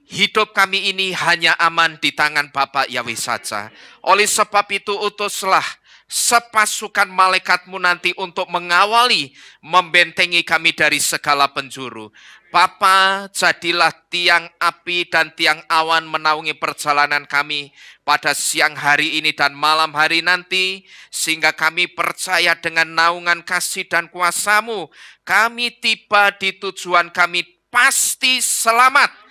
hidup kami ini hanya aman di tangan Bapa Yahweh saja. Oleh sebab itu utuslah sepasukan malaikat-Mu nanti untuk mengawali, membentengi kami dari segala penjuru. Bapa, jadilah tiang api dan tiang awan menaungi perjalanan kami pada siang hari ini dan malam hari nanti, sehingga kami percaya dengan naungan kasih dan kuasa-Mu, kami tiba di tujuan kami pasti selamat.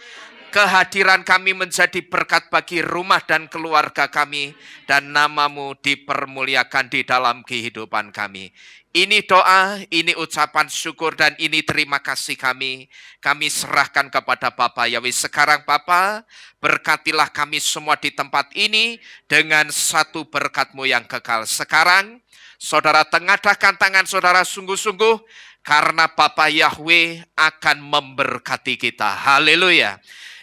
Kehadiran kami menjadi berkat bagi rumah dan keluarga kami, dan nama-Mu dipermuliakan di dalam kehidupan kami. Ini doa, ini ucapan syukur, dan ini terima kasih kami. Kami serahkan kepada Bapa Yahweh. Sekarang Bapa, berkatilah kami semua di tempat ini dengan satu berkat-Mu yang kekal. Sekarang, saudara tengadahkan tangan saudara sungguh-sungguh, karena Bapa Yahweh akan memberkati kita. Haleluya.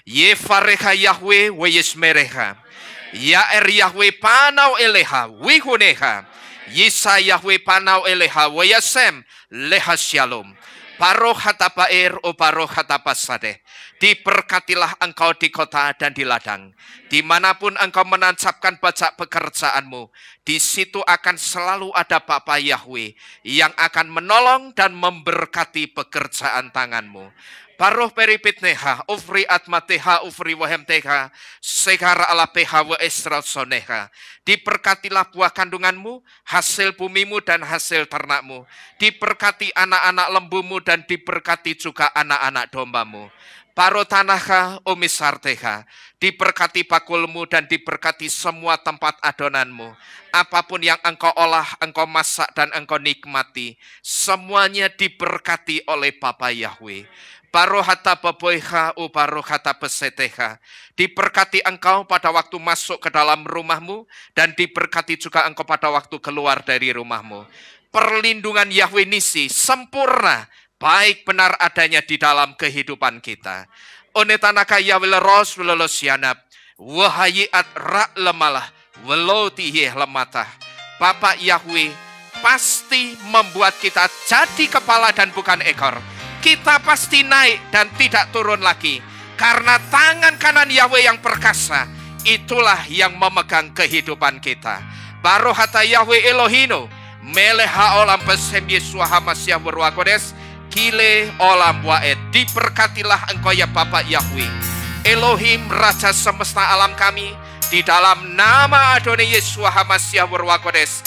Yefareha Yahweh wa yesmereha. Ya Yahweh panau eleha wihuneha. Yisa Yahweh panau eleha wa yasem leha shalom. Paroh hatapaer o paroh hatapasade. Diberkatilah engkau di kota dan di ladang. Dimanapun engkau menancapkan bajak pekerjaanmu, di situ akan selalu ada Bapa Yahweh yang akan menolong dan memberkati pekerjaan tanganmu. Baruh peripitneha, ufri atmateha, ufri wahemteha, segara ala peha wa esral soneha. Diberkatilah buah kandunganmu, hasil bumimu dan hasil ternakmu. Diberkati anak-anak lembumu dan diberkati juga anak-anak dombamu. Paro tanahka umisarteha, diberkati pakulmu dan diberkati semua tempat adonanmu. Apapun yang engkau olah, engkau masak dan engkau nikmati, semuanya diberkati oleh Bapa Yahweh. Barohata baboiha ubarohata peseteha. Diberkati engkau pada waktu masuk ke dalam rumahmu dan diberkati juga engkau pada waktu keluar dari rumahmu. Perlindungan Yahweh Nisi sempurna, baik benar adanya di dalam kehidupan kita. Onetanaka Yahweh ros welosianap, wahayiat rak lemalah, welotihih lematah. Bapak Yahweh pasti membuat kita jadi kepala dan bukan ekor. Kita pasti naik dan tidak turun lagi. Karena tangan kanan Yahweh yang perkasa, itulah yang memegang kehidupan kita. Barohata Yahweh Elohino, meleha olam pesem Yesua Hamasya Berwakodes, kile olam waed. Diberkatilah engkau ya Bapak Yahweh, Elohim Raja semesta alam kami, di dalam nama Adonai Yesua Hamasya Berwakodes.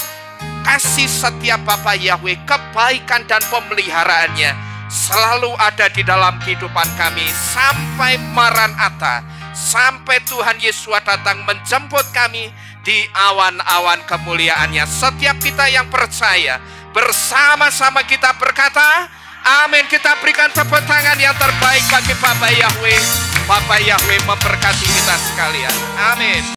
Kasih setia Bapak Yahweh, kebaikan dan pemeliharaannya selalu ada di dalam kehidupan kami sampai Maranatha, sampai Tuhan Yesus datang menjemput kami di awan-awan kemuliaannya. Setiap kita yang percaya, bersama-sama kita berkata, amin. Kita berikan tepuk tangan yang terbaik bagi Bapak Yahweh. Bapak Yahweh memberkati kita sekalian. Amin.